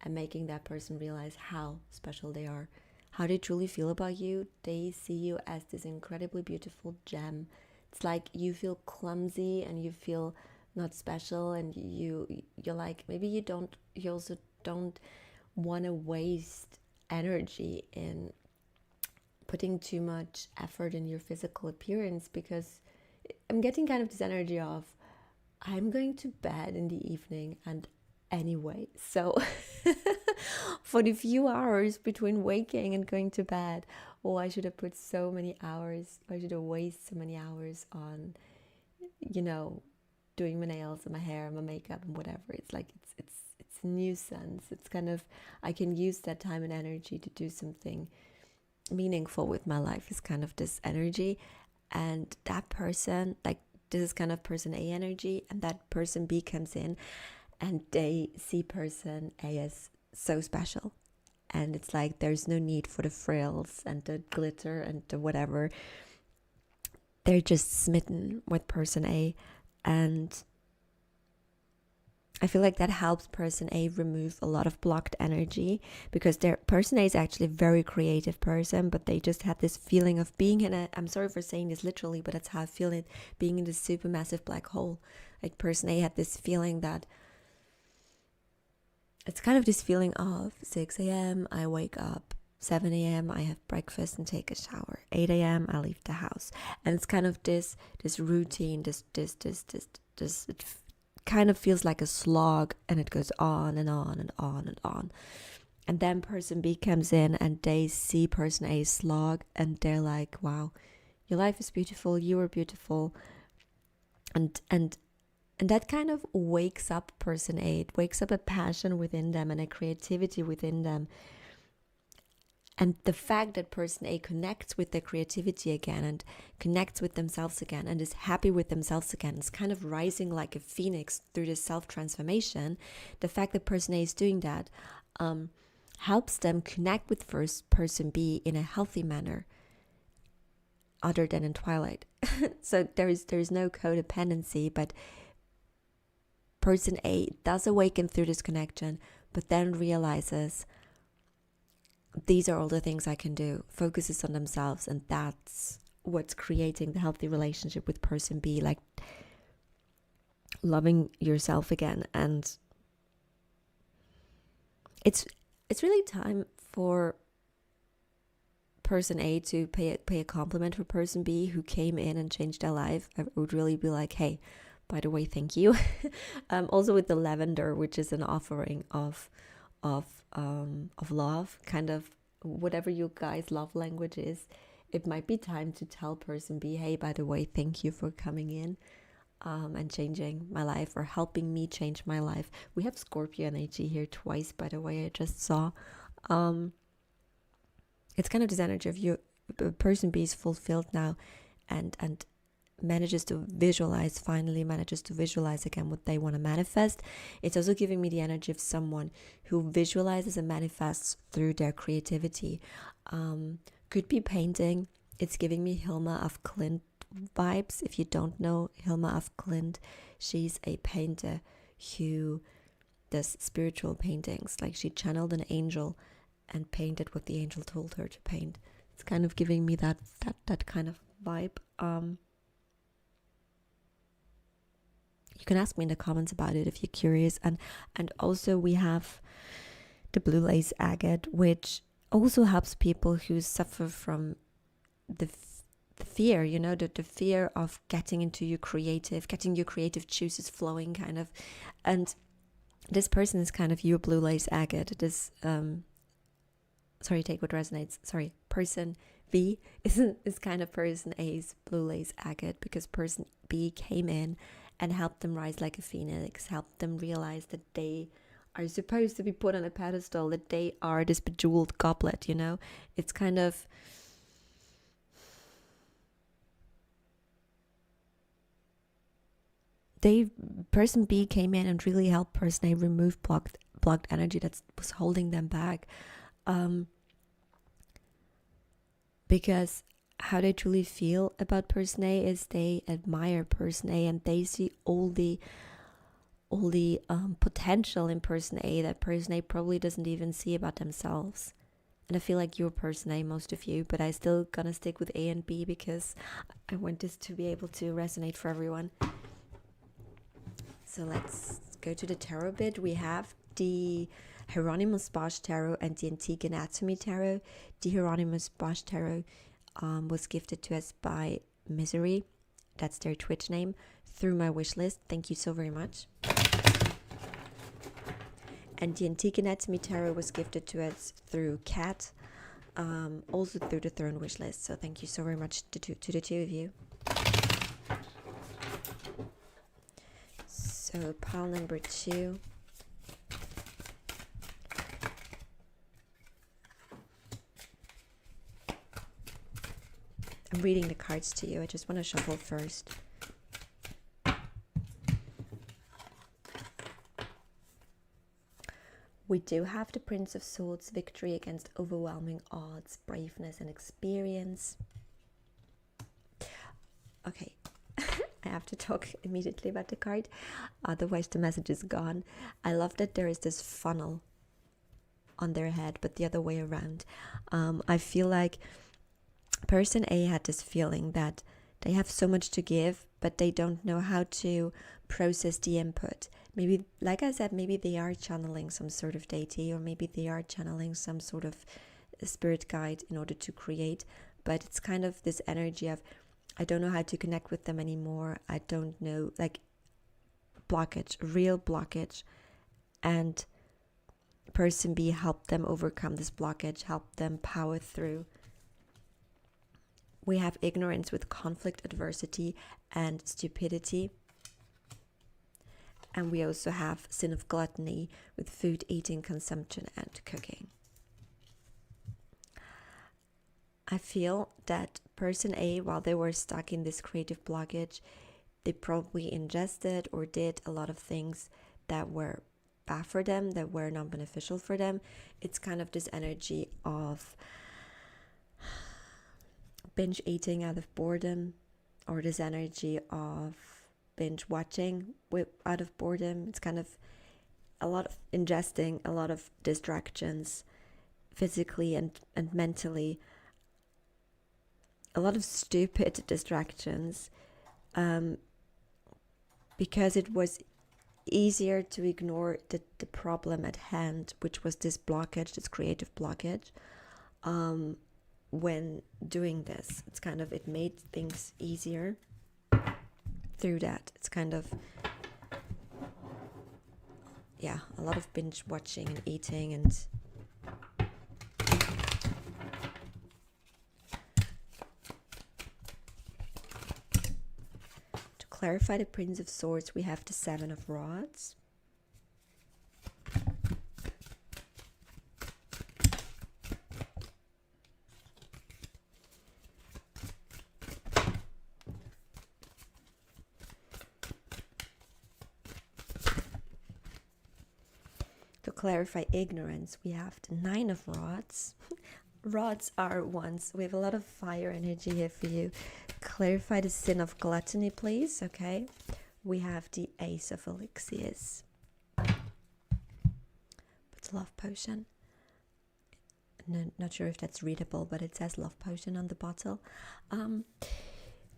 and making that person realize how special they are, how they truly feel about you. They see you as this incredibly beautiful gem. It's like you feel clumsy and you feel not special, and you're like, maybe you also don't want to waste energy in putting too much effort in your physical appearance, because I'm getting kind of this energy of, I'm going to bed in the evening and anyway, so for the few hours between waking and going to bed, I should have put so many hours, I should have wasted so many hours on, doing my nails and my hair and my makeup and whatever. It's like it's a nuisance. It's kind of, I can use that time and energy to do something meaningful with my life, is kind of this energy. And that person, like, this is kind of person A energy, and that person B comes in and they see person A as so special. And it's like there's no need for the frills and the glitter and the whatever. They're just smitten with person A. And I feel like that helps person A remove a lot of blocked energy, because their person A is actually a very creative person, but they just had this feeling of being in a, I'm sorry for saying this literally, but that's how I feel it, being in this supermassive black hole. Like person A had this feeling that it's kind of this feeling of 6 a.m. I wake up, 7 a.m. I have breakfast and take a shower, 8 a.m. I leave the house, and it's kind of this routine, this it kind of feels like a slog, and it goes on and on and on and on. And then person B comes in and they see person A's slog, and they're like, wow, your life is beautiful, you are beautiful. And that kind of wakes up person A. It wakes up a passion within them and a creativity within them. And the fact that person A connects with their creativity again and connects with themselves again and is happy with themselves again, is kind of rising like a phoenix through this self-transformation. The fact that person A is doing that helps them connect with first person B in a healthy manner, other than in Twilight. So there is no codependency, but person A does awaken through this connection, but then realizes these are all the things I can do, focuses on themselves, and that's what's creating the healthy relationship with person B, like loving yourself again. And it's really time for person A to pay a compliment for person B who came in and changed their life. I would really be like, hey, by the way, thank you. Also with the lavender, which is an offering of love, kind of whatever you guys' love language is. It might be time to tell person B, hey, by the way, thank you for coming in and changing my life, or helping me change my life. We have Scorpio energy here twice, by the way, I just saw. It's kind of this energy of you, person B is fulfilled now and finally manages to visualize again what they want to manifest. It's also giving me the energy of someone who visualizes and manifests through their creativity. Could be painting. It's giving me Hilma af Klint vibes. If you don't know Hilma af Klint, she's a painter who does spiritual paintings. Like, she channeled an angel and painted what the angel told her to paint. It's kind of giving me that kind of vibe. You can ask me in the comments about it if you're curious. And also we have the blue lace agate, which also helps people who suffer from the fear, the fear of getting your creative juices flowing, kind of. And this person is kind of your blue lace agate. This take what resonates. Person B is kind of person A's blue lace agate, because person B came in and helped them rise like a phoenix, helped them realize that they are supposed to be put on a pedestal, that they are this bejeweled goblet, It's kind of... person B came in and really helped person A remove blocked energy that was holding them back. Because how they truly feel about person A is they admire person A, and they see all the potential in person A that person A probably doesn't even see about themselves. And I feel like you're person A, most of you, but I still gonna stick with A and B because I want this to be able to resonate for everyone. So let's go to the tarot bit. We have the Hieronymus Bosch Tarot and the Antique Anatomy Tarot. The Hieronymus Bosch Tarot was gifted to us by Misery, that's their Twitch name, through my wish list. Thank you so very much. And the Antique Anatomy Tarot was gifted to us through Kat, also through the Throne wish list. So thank you so very much to the two of you. So pile number 2. I'm reading the cards to you. I just want to shuffle first. We do have the Prince of Swords, victory against overwhelming odds, braveness and experience. Okay, I have to talk immediately about the card, otherwise the message is gone. I love that there is this funnel on their head, but the other way around. I feel like person A had this feeling that they have so much to give, but they don't know how to process the input. Maybe, like I said, maybe they are channeling some sort of deity, or maybe they are channeling some sort of spirit guide in order to create. But it's kind of this energy of, I don't know how to connect with them anymore. I don't know, like blockage, real blockage. And person B helped them overcome this blockage, helped them power through. We have ignorance with conflict, adversity, and stupidity. And we also have sin of gluttony with food, eating, consumption, and cooking. I feel that person A, while they were stuck in this creative blockage, they probably ingested or did a lot of things that were bad for them, that were not beneficial for them. It's kind of this energy of binge eating out of boredom, or this energy of binge watching out of boredom. It's kind of a lot of ingesting, a lot of distractions physically and mentally, a lot of stupid distractions, because it was easier to ignore the problem at hand, which was this blockage, this creative blockage. When doing this, it's kind of, it made things easier through that. It's kind of, yeah, a lot of binge watching and eating. And to clarify the Prince of Swords, we have the Seven of Rods. To clarify ignorance, we have the Nine of Rods. Rods are ones. We have a lot of fire energy here for you. Clarify the sin of gluttony, please. Okay. We have the Ace of Elixirs. It's love potion. No, not sure if that's readable, but it says love potion on the bottle.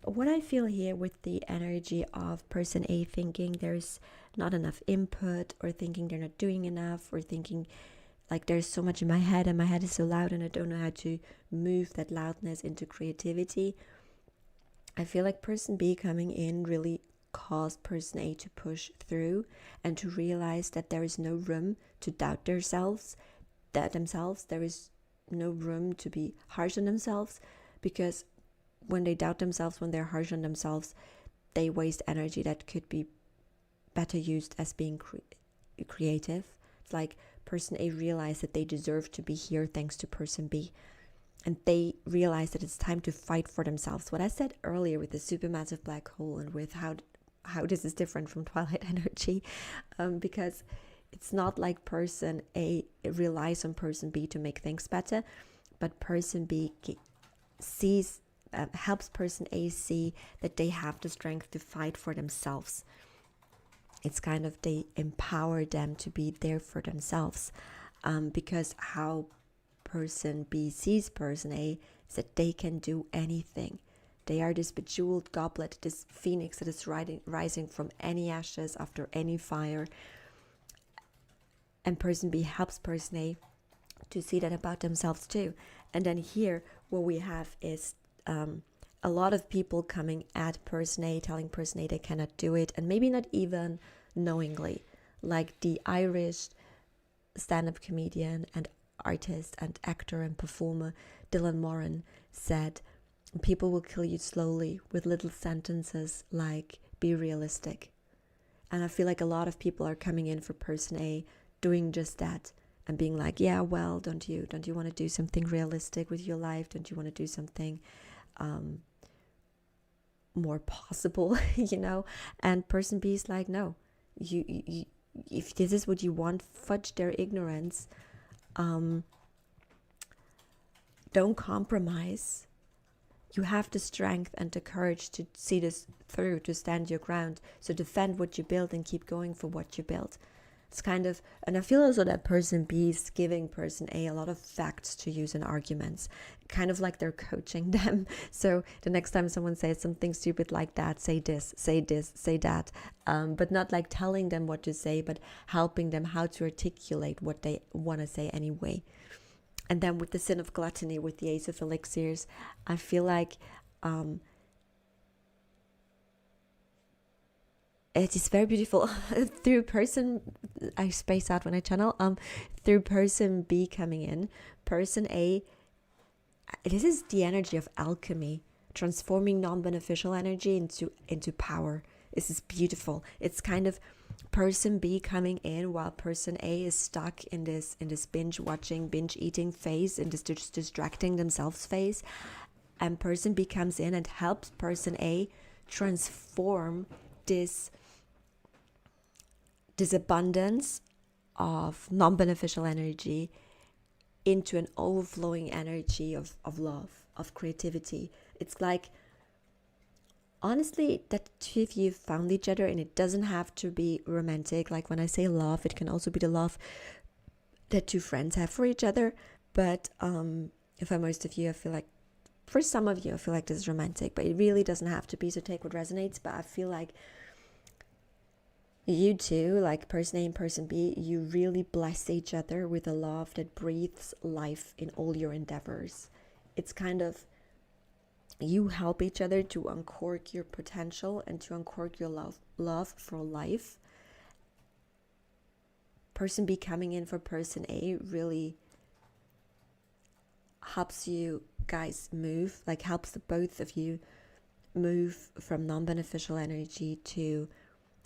What I feel here with the energy of person A thinking there's not enough input, or thinking they're not doing enough, or thinking like there's so much in my head and my head is so loud and I don't know how to move that loudness into creativity. I feel like person B coming in really caused person A to push through and to realize that there is no room to doubt themselves. There is no room to be harsh on themselves, because when they doubt themselves, when they're harsh on themselves, they waste energy that could be better used as being creative. It's like person A realized that they deserve to be here thanks to person B. And they realize that it's time to fight for themselves. What I said earlier with the supermassive black hole, and with how this is different from Twilight energy, because it's not like person A relies on person B to make things better, but person B sees, helps person A see that they have the strength to fight for themselves. It's kind of, they empower them to be there for themselves, because how person B sees person A is that they can do anything. They are this bejeweled goblet, this phoenix that is rising from any ashes after any fire. And person B helps person A to see that about themselves too. And then here, what we have is a lot of people coming at person A, telling person A they cannot do it, and maybe not even knowingly. Like the Irish stand-up comedian and artist and actor and performer Dylan Moran said, people will kill you slowly with little sentences like, be realistic. And I feel like a lot of people are coming in for person A, doing just that, and being like, yeah, well, don't you want to do something realistic with your life? Don't you want to do something more possible, you know? And person B is like, no, you if this is what you want, fudge their ignorance. Don't compromise. You have the strength and the courage to see this through, to stand your ground. So defend what you build and keep going for what you build. It's kind of, and I feel also that person B is giving person A a lot of facts to use in arguments, kind of like they're coaching them. So the next time someone says something stupid like that, say this, say that, but not like telling them what to say, but helping them how to articulate what they want to say anyway. And then with the sin of gluttony, with the Ace of Elixirs, I feel like it is very beautiful through person, I space out when I channel, through person B coming in, person A, this is the energy of alchemy, transforming non-beneficial energy into power. This is beautiful. It's kind of person B coming in while person A is stuck in this binge watching, binge eating phase, in this just distracting themselves phase, and person B comes in and helps person A transform this abundance of non-beneficial energy into an overflowing energy of love, of creativity. It's like, honestly, that two of you found each other, and it doesn't have to be romantic. Like when I say love, it can also be the love that two friends have for each other. But for most of you, I feel like, for some of you, I feel like this is romantic, but it really doesn't have to be, so take what resonates. But I feel like you two, like person A and person B, you really bless each other with a love that breathes life in all your endeavors. It's kind of, you help each other to uncork your potential and to uncork your love for life. Person B coming in for person A really helps you guys move, like helps the both of you move from non-beneficial energy to,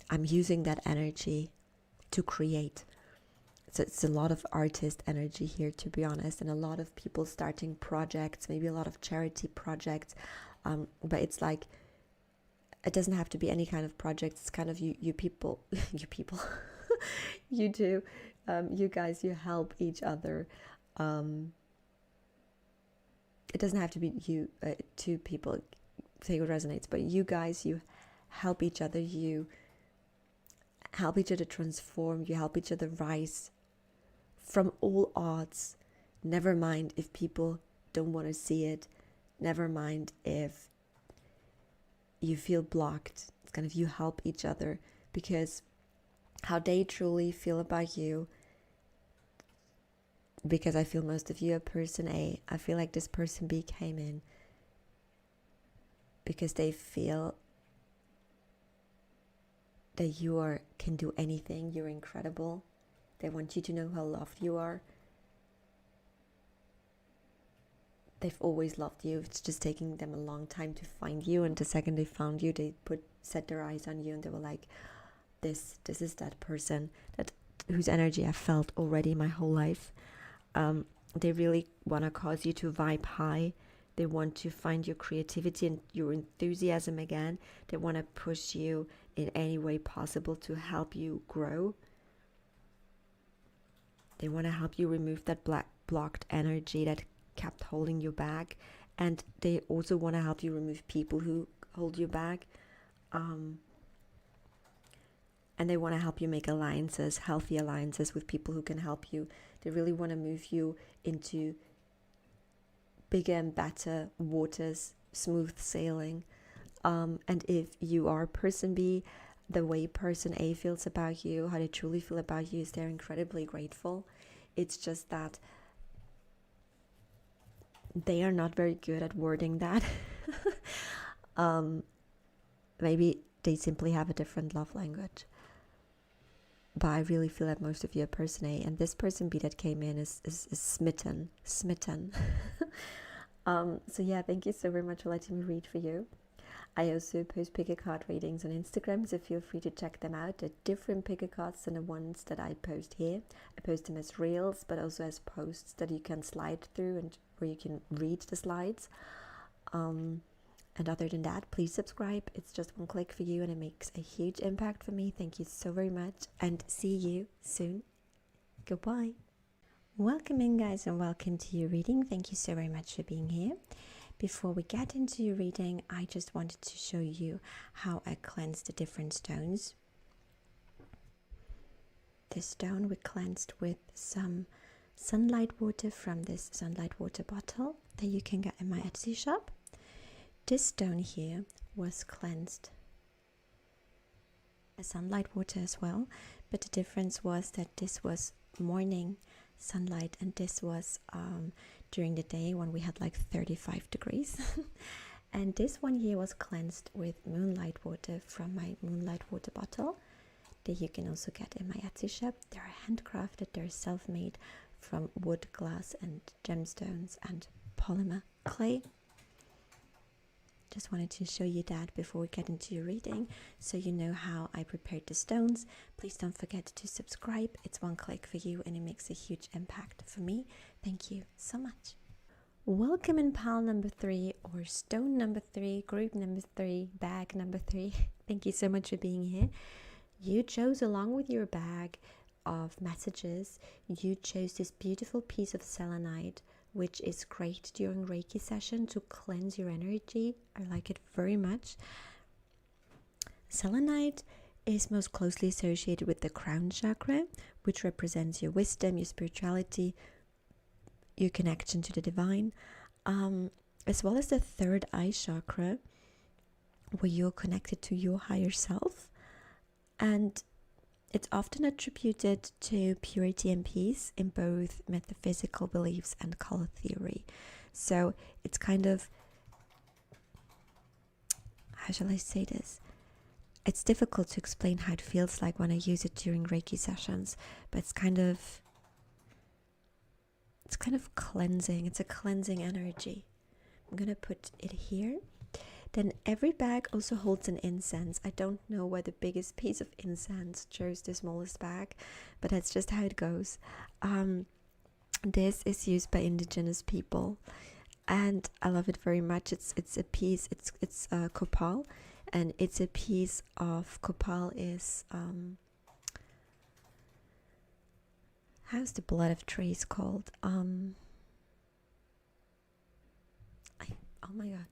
I'm using that energy to create. So it's a lot of artist energy here, to be honest, and a lot of people starting projects, maybe a lot of charity projects, but it's like, it doesn't have to be any kind of project. It's kind of you people, you people, you two, you guys, you help each other. It doesn't have to be you, two people, say what resonates, but you guys, you help each other, you help each other transform, you help each other rise from all odds. Never mind if people don't want to see it, never mind if you feel blocked. It's kind of, you help each other, because how they truly feel about you, because I feel most of you are person A, I feel like this person B came in because they feel that you can do anything, you're incredible. They want you to know how loved you are. They've always loved you. It's just taking them a long time to find you, and the second they found you, they set their eyes on you, and they were like, this is that person whose energy I felt already my whole life. They really want to cause you to vibe high. They want to find your creativity and your enthusiasm again. They want to push you in any way possible to help you grow. They want to help you remove that blocked energy that kept holding you back. And they also want to help you remove people who hold you back. And they want to help you make alliances, healthy alliances with people who can help you. They really want to move you into bigger and better waters, smooth sailing. And if you are person B, the way person A feels about you, how they truly feel about you, is they're incredibly grateful. It's just that they are not very good at wording that. Maybe they simply have a different love language. But I really feel that most of you are person A, and this person B that came in is smitten. So yeah, thank you so very much for letting me read for you. I also post pick a card readings on Instagram, so feel free to check them out. They're different pick a cards than the ones that I post here. I post them as reels, but also as posts that you can slide through and where you can read the slides. And other than that, please subscribe. It's just one click for you, and it makes a huge impact for me. Thank you so very much, and see you soon. Goodbye. Welcome in, guys, and welcome to your reading. Thank you so very much for being here. Before we get into your reading, I just wanted to show you how I cleanse the different stones. This stone we cleansed with some sunlight water from this sunlight water bottle that you can get in my Etsy shop. This stone here was cleansed as sunlight water as well, but the difference was that this was morning sunlight and this was during the day when we had like 35 degrees. And this one here was cleansed with moonlight water from my moonlight water bottle that you can also get in my Etsy shop. They're handcrafted, they're self-made from wood, glass and gemstones and polymer clay. Just wanted to show you that before we get into your reading, so you know how I prepared the stones. Please don't forget to subscribe. It's one click for you and it makes a huge impact for me. Thank you so much. Welcome in pile number 3 or stone number 3, group number 3, bag number 3. Thank you so much for being here. You chose, along with your bag of messages, you chose this beautiful piece of selenite, which is great during Reiki session to cleanse your energy. I like it very much. Selenite is most closely associated with the crown chakra, which represents your wisdom, your spirituality, your connection to the divine, as well as the third eye chakra, where you're connected to your higher self. And it's often attributed to purity and peace in both metaphysical beliefs and color theory. So it's kind of, how shall I say this? It's difficult to explain how it feels like when I use it during Reiki sessions, but it's kind of cleansing. It's a cleansing energy. I'm gonna put it here. Then every bag also holds an incense. I don't know why the biggest piece of incense chose the smallest bag, but that's just how it goes. This is used by indigenous people, and I love it very much. It's a piece. It's 𝐶𝐈𝐒𝐂𝐿, and it's a piece of 𝐶𝐈𝐒𝐿 is how's the blood of trees called? Oh my god.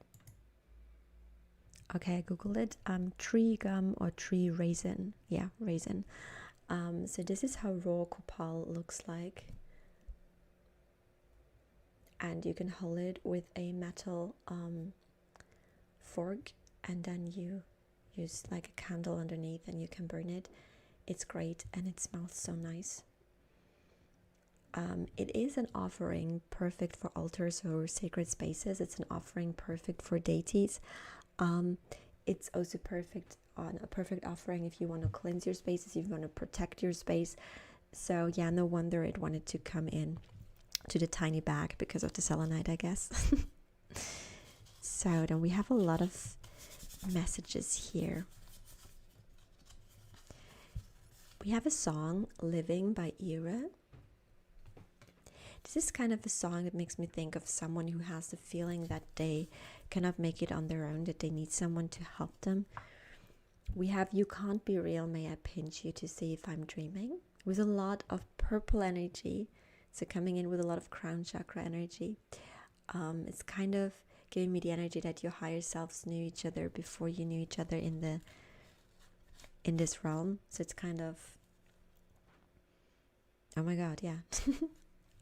Okay, I googled it. Tree gum or tree raisin. Yeah, raisin. So this is how raw 𝐶𝐈𝐒𝐿 looks like. And you can hold it with a metal fork, and then you use like a candle underneath and you can burn it. It's great and it smells so nice. It is an offering perfect for altars or sacred spaces. It's an offering perfect for deities. It's also perfect on a perfect offering if you want to cleanse your spaces, if you want to protect your space. So yeah, no wonder it wanted to come in to the tiny bag because of the selenite, I guess. So then we have a lot of messages here. We have a song, Living by 𝐴𝐿. This is kind of a song that makes me think of someone who has the feeling that they cannot make it on their own, that they need someone to help them. We have You Can't Be Real, May I Pinch You to See If I'm Dreaming, with a lot of purple energy. So coming in with a lot of crown chakra energy. It's kind of giving me the energy that your higher selves knew each other before you knew each other in this realm. So it's kind of, oh my god, yeah.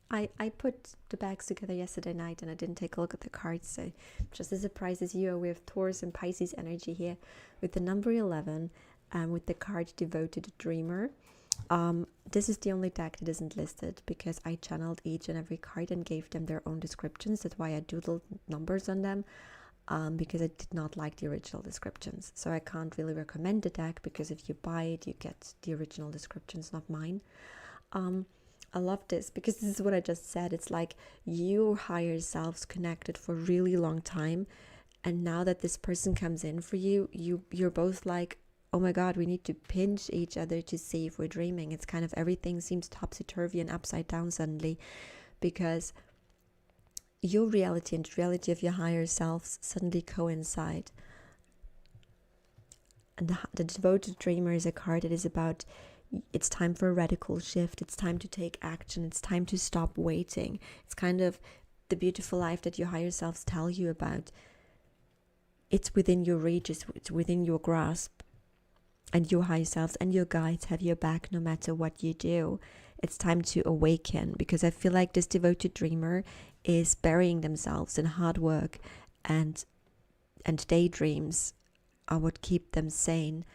I put the bags together yesterday night and I didn't take a look at the cards, so just as surprised as you are, we have Taurus and Pisces energy here with the number 11 and with the card Devoted Dreamer. This is the only deck that isn't listed because I channeled each and every card and gave them their own descriptions. That's why I doodled numbers on them, because I did not like the original descriptions. So I can't really recommend the deck because if you buy it, you get the original descriptions, not mine. I love this because this is what I just said. It's like your higher selves connected for a really long time, and now that this person comes in for you, you're both like, oh my god, we need to pinch each other to see if we're dreaming. It's kind of everything seems topsy-turvy and upside down suddenly because your reality and the reality of your higher selves suddenly coincide. And the Devoted Dreamer is a card that is about, it's time for a radical shift. It's time to take action. It's time to stop waiting. It's kind of the beautiful life that your higher selves tell you about. It's within your reach. It's within your grasp. and your higher selves and your guides have your back no matter what you do. It's time to awaken, because I feel like this devoted dreamer is burying themselves in hard work, and daydreams are what keep them sane.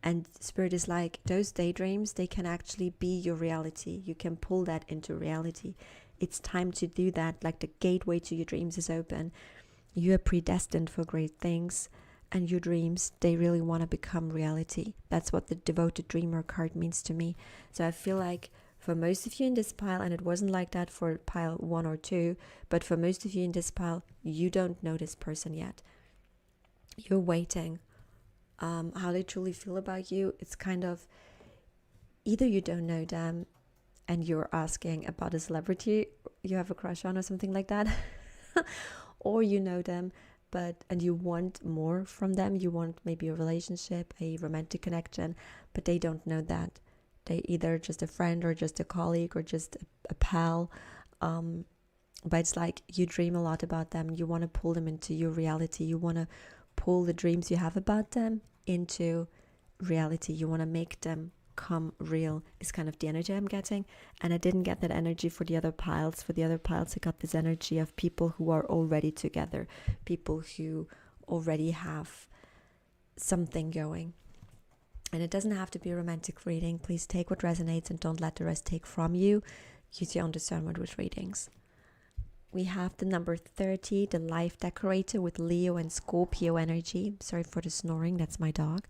And Spirit is like, those daydreams, they can actually be your reality. You can pull that into reality. It's time to do that. Like, the gateway to your dreams is open. You are predestined for great things, and your dreams, they really want to become reality. That's what the devoted dreamer card means to me. So I feel like for most of you in this pile, and it wasn't like that for pile 1 or 2, but for most of you in this pile, you don't know this person yet. You're waiting. How they truly feel about you, it's kind of, either you don't know them and you're asking about a celebrity you have a crush on or something like that, or you know them, and you want more from them. You want maybe a relationship, a romantic connection, but they don't know that. They either just a friend or just a colleague or just a pal. But it's like, you dream a lot about them. You want to pull them into your reality. You want to pull the dreams you have about them into reality. You want to make them come real, is kind of the energy I'm getting. And I didn't get that energy for the other piles. For the other piles, I got this energy of people who are already together, people who already have something going. And it doesn't have to be a romantic reading. Please take what resonates and don't let the rest take from you. Use your own discernment with readings. We have the number 30, the life decorator, with Leo and Scorpio energy. Sorry for the snoring, that's my dog.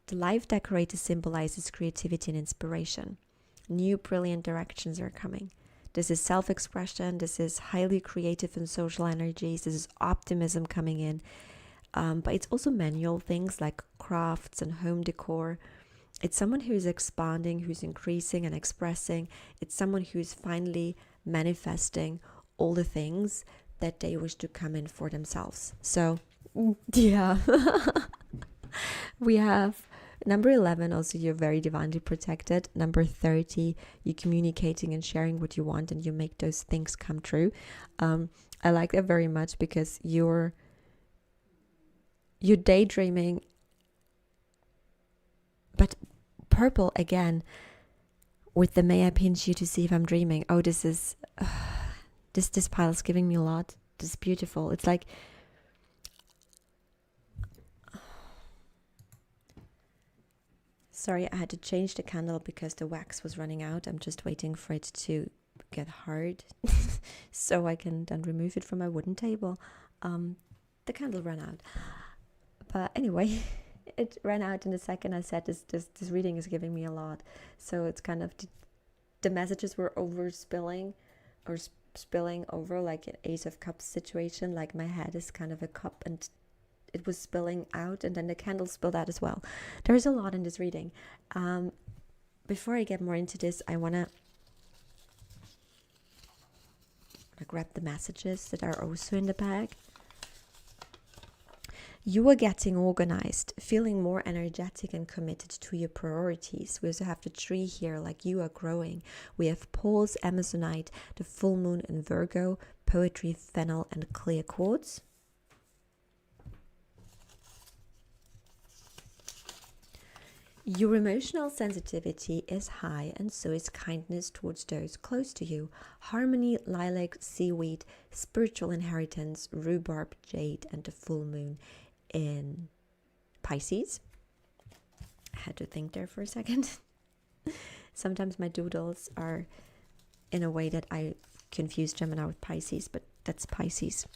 The life decorator symbolizes creativity and inspiration. New brilliant directions are coming. This is self-expression. This is highly creative and social energies. This is optimism coming in. But it's also manual things like crafts and home decor. It's someone who's expanding, who's increasing and expressing. It's someone who's finally manifesting all the things that they wish to come in for themselves. So, yeah. We have number 11, also you're very divinely protected. Number 30, you're communicating and sharing what you want, and you make those things come true. I like that very much, because you're daydreaming. But purple again, with the may I pinch you to see if I'm dreaming. Oh, this is this pile is giving me a lot. This is beautiful. It's like, sorry, I had to change the candle because the wax was running out. I'm just waiting for it to get hard so I can then remove it from my wooden table. The candle ran out. But anyway, it ran out in the second I said this reading is giving me a lot. So it's kind of, the messages were spilling over, like an Ace of Cups situation. Like, my head is kind of a cup and it was spilling out, and then the candle spilled out as well. There's a lot in this reading. Before I get more into this, I want to grab the messages that are also in the bag. You are getting organized, feeling more energetic and committed to your priorities. We also have the tree here, like you are growing. We have Paul's Amazonite, the full moon in Virgo, poetry, fennel, and clear quartz. Your emotional sensitivity is high, and so is kindness towards those close to you. Harmony, lilac, seaweed, spiritual inheritance, rhubarb, jade, and the full moon in Pisces. I had to think there for a second. Sometimes my doodles are in a way that I confuse Gemini with Pisces, but that's Pisces.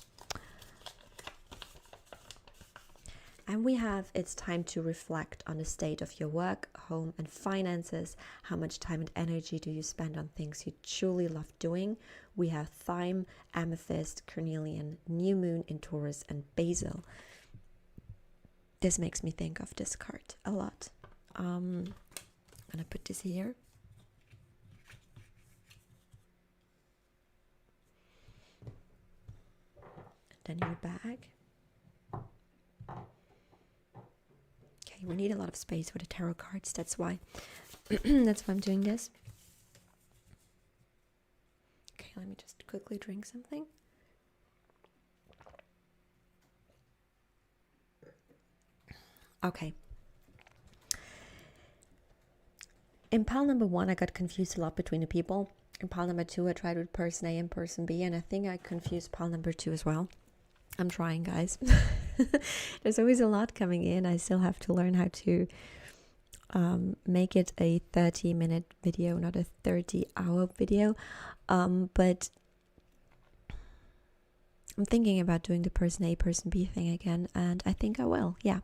And we have, it's time to reflect on the state of your work, home, and finances. How much time and energy do you spend on things you truly love doing? We have Thyme, Amethyst, Carnelian, New Moon in Taurus, and Basil. This makes me think of this card a lot. I'm gonna put this here. And then your bag. Okay, we need a lot of space for the tarot cards. That's why. That's why I'm doing this. Okay, let me just quickly drink something. Okay. In pile number 1, I got confused a lot between the people. In pile number 2, I tried with person A and person B, and I think I confused pile number 2 as well. I'm trying, guys. There's always a lot coming in. I still have to learn how to make it a 30-minute video, not a 30-hour video. But I'm thinking about doing the person A, person B thing again, and I think I will. Yeah.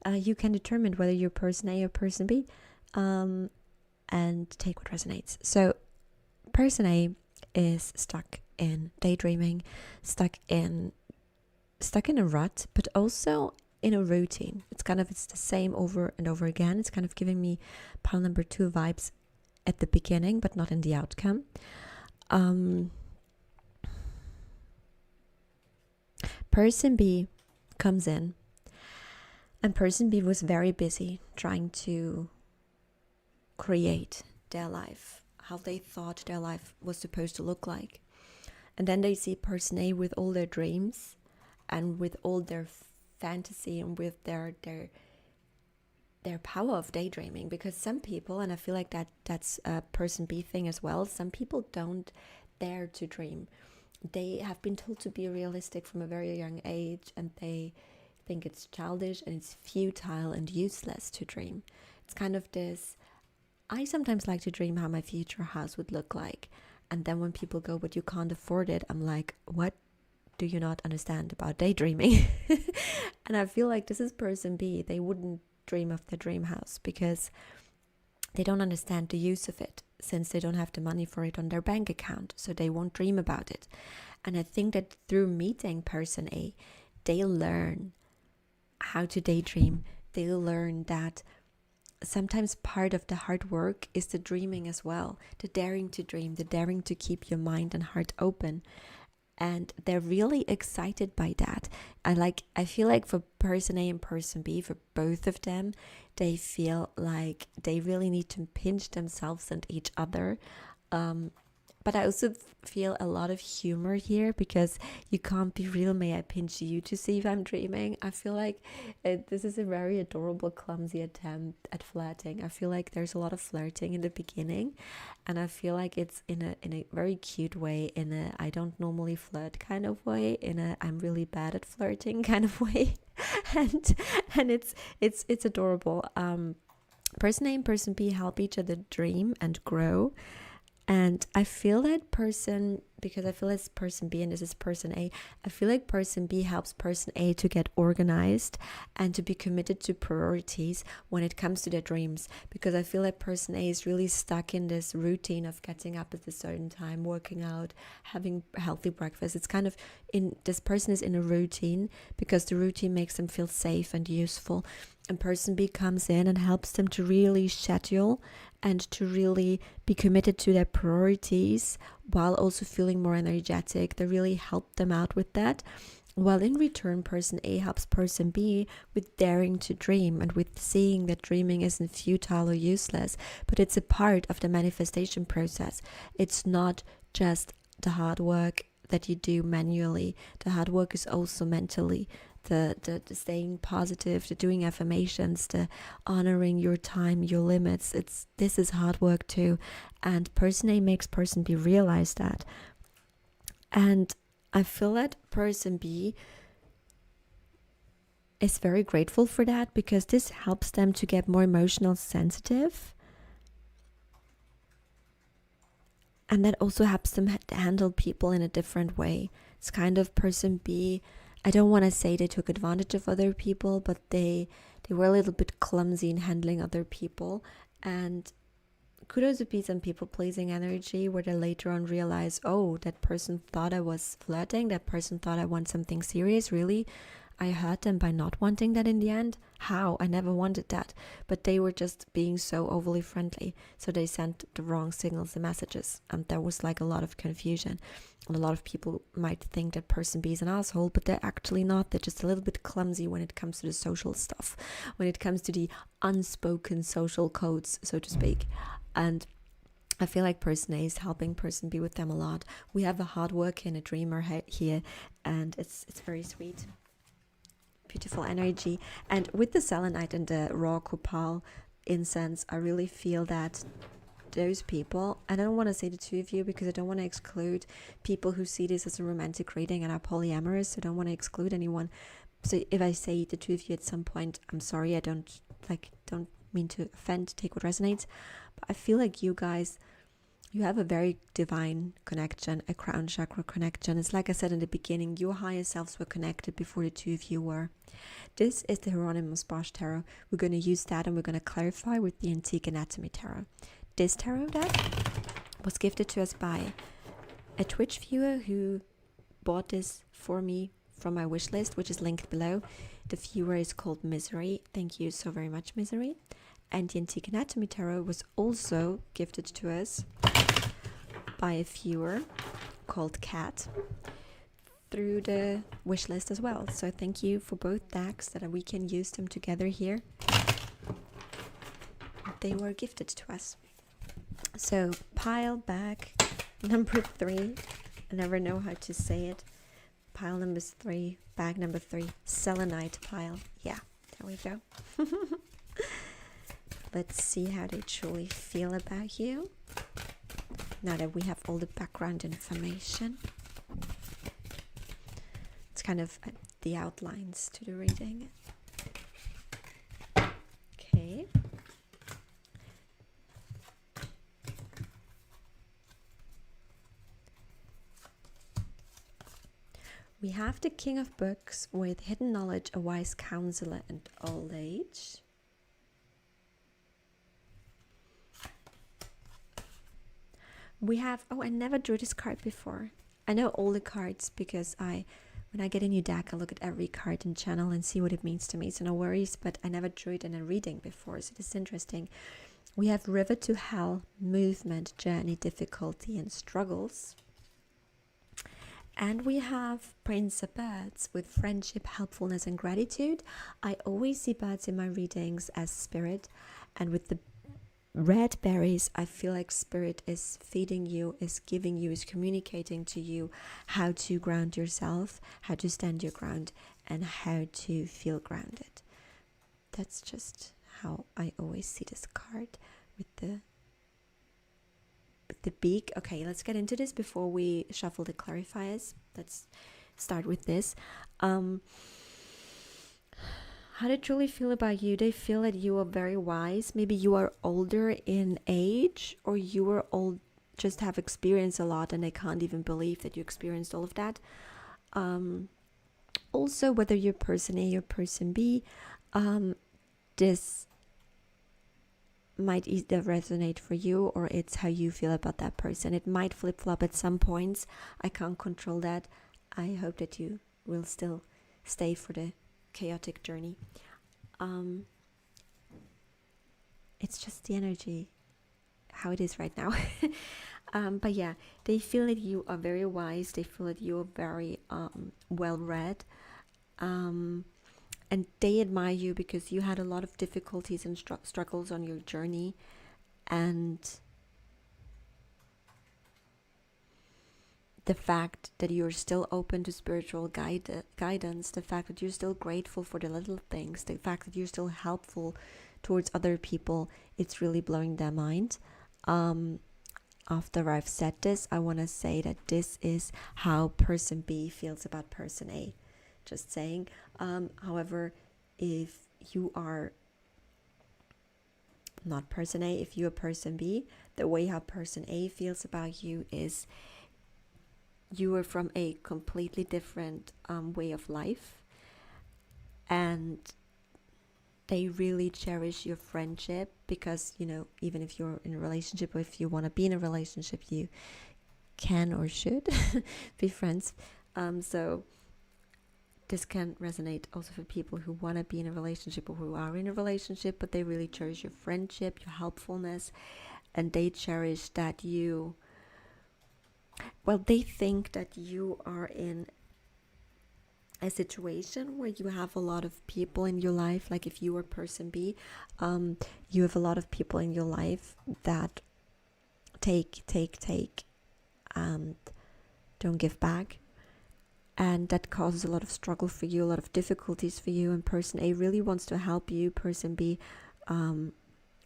You can determine whether you're person A or person B, and take what resonates. So person A is stuck in daydreaming, stuck in a rut, but also in a routine. It's the same over and over again. It's kind of giving me pile number 2 vibes at the beginning, but not in the outcome. Person B comes in, and person B was very busy trying to create their life, how they thought their life was supposed to look like. And then they see person A with all their dreams and with all their fantasy and with their power of daydreaming. Because some people, and I feel like that's a person B thing as well, some people don't dare to dream. They have been told to be realistic from a very young age, and they think it's childish and it's futile and useless to dream. It's kind of this, I sometimes like to dream how my future house would look like. And then when people go, but you can't afford it, I'm like, what do you not understand about daydreaming? And I feel like this is person B. They wouldn't dream of their dream house because they don't understand the use of it, since they don't have the money for it on their bank account, so they won't dream about it. And I think that through meeting person A, they learn how to daydream. They learn that sometimes part of the hard work is the dreaming as well, the daring to dream, the daring to keep your mind and heart open. And they're really excited by that. I feel like for person A and person B, for both of them, they feel like they really need to pinch themselves and each other. But I also feel a lot of humor here, because you can't be real, may I pinch you to see if I'm dreaming? I feel like this is a very adorable, clumsy attempt at flirting. I feel like there's a lot of flirting in the beginning, and I feel like it's in a very cute way, in a I don't normally flirt kind of way, in a I'm really bad at flirting kind of way. and it's adorable. Person A and person B help each other dream and grow. And I feel that person, because I feel it's person B and this is person A, I feel like person B helps person A to get organized and to be committed to priorities when it comes to their dreams. Because I feel like person A is really stuck in this routine of getting up at a certain time, working out, having healthy breakfast. It's kind of this person is in a routine because the routine makes them feel safe and useful. And person B comes in and helps them to really schedule and to really be committed to their priorities while also feeling more energetic. They really help them out with that. While in return, person A helps person B with daring to dream and with seeing that dreaming isn't futile or useless, but it's a part of the manifestation process. It's not just the hard work that you do manually. The hard work is also mentally. The staying positive, the doing affirmations, the honoring your time, your limits. This is hard work too. And person A makes person B realize that. And I feel that person B is very grateful for that, because this helps them to get more emotional sensitive. And that also helps them handle people in a different way. It's kind of person B, I don't want to say they took advantage of other people, but they were a little bit clumsy in handling other people. And could also be some people-pleasing energy where they later on realize, oh, that person thought I was flirting, that person thought I want something serious, really? I hurt them by not wanting that in the end? How? I never wanted that. But they were just being so overly friendly. So they sent the wrong signals and messages. And there was like a lot of confusion. And a lot of people might think that person B is an asshole, but they're actually not. They're just a little bit clumsy when it comes to the social stuff. When it comes to the unspoken social codes, so to speak. And I feel like person A is helping person B with them a lot. We have a hard worker and a dreamer here. And it's very sweet. Beautiful energy. And with the selenite and the raw copal, in sense, I really feel that those people, and I don't want to say the two of you because I don't want to exclude people who see this as a romantic reading and are polyamorous, so I don't want to exclude anyone. So if I say the two of you at some point, I'm sorry, I don't mean to offend, take what resonates, but I feel like you guys, you have a very divine connection, a crown chakra connection. It's like I said in the beginning, your higher selves were connected before the two of you were. This is the Hieronymus Bosch Tarot. We're going to use that and we're going to clarify with the Antique Anatomy Tarot. This tarot deck was gifted to us by a Twitch viewer who bought this for me from my wish list, which is linked below. The viewer is called Misery. Thank you so very much, Misery. And the Antique Anatomy Tarot was also gifted to us by a viewer called Kat through the wish list as well. So thank you for both decks that we can use them together here. They were gifted to us. So pile bag number 3, I never know how to say it. Pile number 3, bag number 3, selenite pile. Yeah, there we go. Let's see how they truly feel about you now that we have all the background information. It's kind of the outlines to the reading. Okay. We have the King of Books with hidden knowledge, a wise counselor, and old age. We have, oh, I never drew this card before. I know all the cards because when I get a new deck, I look at every card and channel and see what it means to me. So no worries, but I never drew it in a reading before, so this is interesting. We have River to Hell, movement, journey, difficulty, and struggles. And we have Prince of Birds with friendship, helpfulness, and gratitude. I always see birds in my readings as spirit. And with the red berries, I feel like spirit is feeding you, is giving you, is communicating to you how to ground yourself, how to stand your ground, and how to feel grounded. That's just how I always see this card with the beak. Okay, let's get into this before we shuffle the clarifiers. Let's start with this. How they truly feel about you? They feel that you are very wise. Maybe you are older in age, or you are old, just have experienced a lot and they can't even believe that you experienced all of that. Also, whether you're person A or person B, this might either resonate for you or it's how you feel about that person. It might flip-flop at some points. I can't control that. I hope that you will still stay for the chaotic journey. It's just the energy, how it is right now. But yeah, they feel that you are very wise. They feel that you are very well-read. And they admire you because you had a lot of difficulties and struggles on your journey. And the fact that you're still open to spiritual guidance, the fact that you're still grateful for the little things, the fact that you're still helpful towards other people, it's really blowing their mind. After I've said this, I want to say that this is how person B feels about person A. Just saying. However, if you are not person A, if you are person B, the way how person A feels about you is you are from a completely different way of life, and they really cherish your friendship because, you know, even if you're in a relationship or if you want to be in a relationship, you can or should be friends. So this can resonate also for people who want to be in a relationship or who are in a relationship, but they really cherish your friendship, your helpfulness, and they cherish that you, well, they think that you are in a situation where you have a lot of people in your life. Like if you are person B, you have a lot of people in your life that take, and don't give back. And that causes a lot of struggle for you, a lot of difficulties for you. And person A really wants to help you. Person B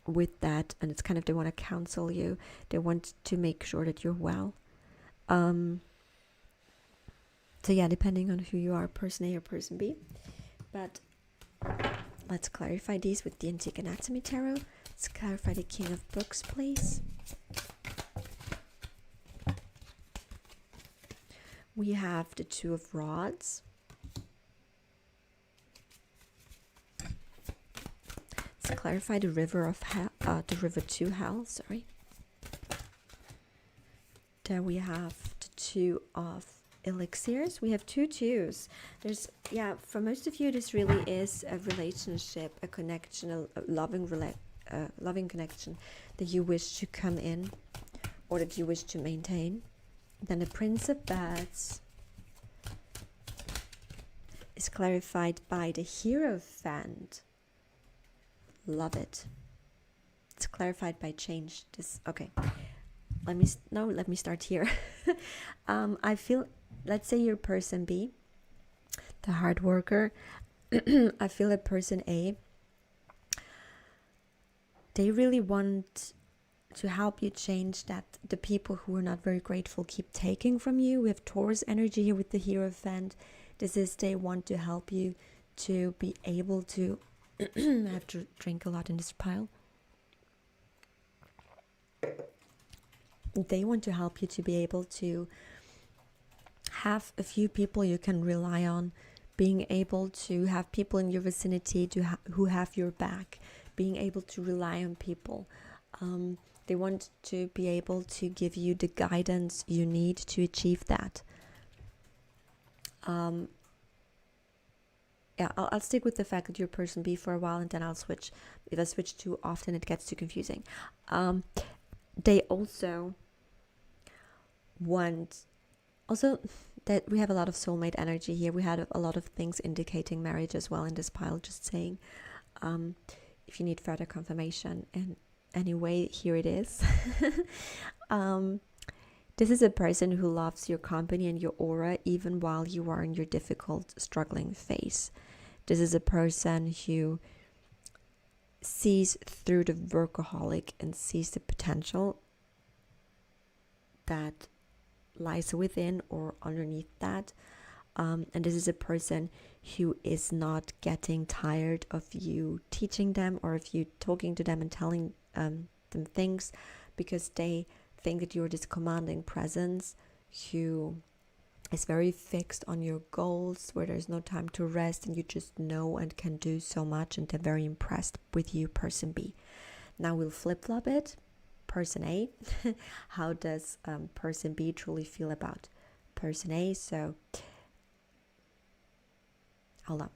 with that, and it's kind of they want to counsel you. They want to make sure that you're well. So yeah, depending on who you are, person A or person B. But let's clarify these with the Antique Anatomy Tarot. Let's clarify the King of Books, please. We have the Two of Rods. Let's clarify the River of Hell, the River to Hell, sorry. There we have the Two of Elixirs. We have two twos. There's, yeah, for most of you, this really is a relationship, a connection, a loving connection that you wish to come in or that you wish to maintain. Then the Prince of Bats is clarified by the Hierophant. Love it. It's clarified by change. This, okay. Let me start here. I feel, let's say you're person B, the hard worker. I feel that person A, they really want to help you change that. The people who are not very grateful keep taking from you. We have Taurus energy here with the Hierophant. This is, they want to help you to be able to I have to drink a lot in this pile. They want to help you to be able to have a few people you can rely on, being able to have people in your vicinity who have your back, being able to rely on people. They want to be able to give you the guidance you need to achieve that. Yeah, I'll stick with the fact that you're person B for a while, and then I'll switch. If I switch too often, it gets too confusing. They also want, also that we have a lot of soulmate energy here. We had a lot of things indicating marriage as well in this pile, just saying. If you need further confirmation, and anyway, here it is. This is a person who loves your company and your aura even while you are in your difficult, struggling phase. This is a person who sees through the workaholic and sees the potential that lies within or underneath that. And this is a person who is not getting tired of you teaching them or of you talking to them and telling them things, because they think that you're this commanding presence who is very fixed on your goals, where there's no time to rest and you just know and can do so much, and they're very impressed with you, person B. Now we'll flip-flop it. Person A. How does person B truly feel about person A? So hold on.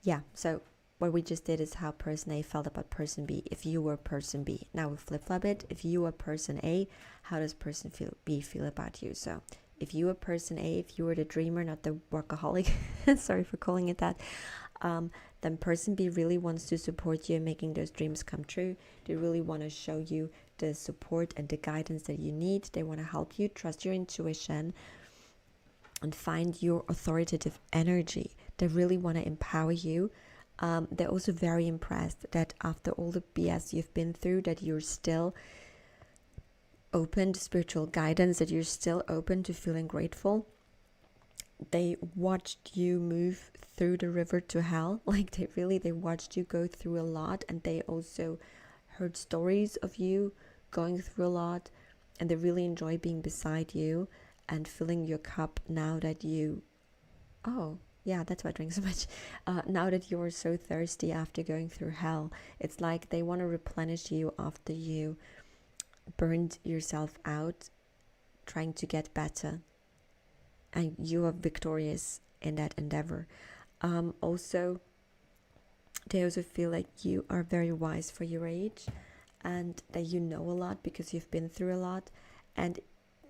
Yeah, so what we just did is how person A felt about person B if you were person B. Now we flip-flop it. If you are person A, how does person B feel about you? So if you were person A, if you were the dreamer, not the workaholic, sorry for calling it that, then person B really wants to support you in making those dreams come true. They really want to show you the support and the guidance that you need. They want to help you trust your intuition and find your authoritative energy. They really want to empower you. They're also very impressed that after all the BS you've been through, that you're still open to spiritual guidance, that you're still open to feeling grateful. They watched you move through the river to hell. Like they watched you go through a lot, and they also heard stories of you going through a lot, and they really enjoy being beside you and filling your cup now that you, oh yeah, that's why I drink so much. Now that you're so thirsty after going through hell, it's like they want to replenish you after you burned yourself out trying to get better, and you are victorious in that endeavor. Also, they also feel like you are very wise for your age, and that you know a lot because you've been through a lot, and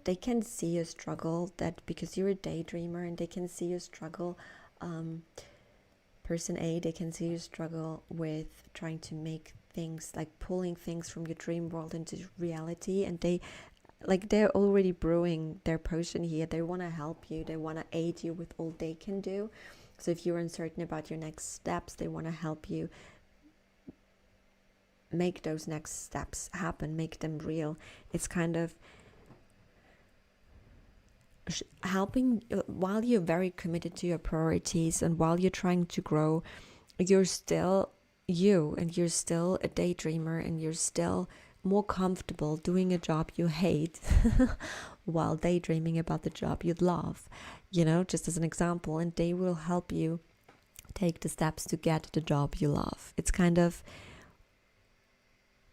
they can see your struggle, that because you're a daydreamer, and they can see your struggle. Person A, they can see you struggle with trying to make things, like pulling things from your dream world into reality, and they're already brewing their potion here. They want to help you, they want to aid you with all they can do. So if you're uncertain about your next steps, they want to help you make those next steps happen, make them real. It's kind of helping while you're very committed to your priorities and while you're trying to grow. You're still you, and you're still a daydreamer, and you're still more comfortable doing a job you hate while daydreaming about the job you'd love, just as an example. And they will help you take the steps to get the job you love. It's kind of,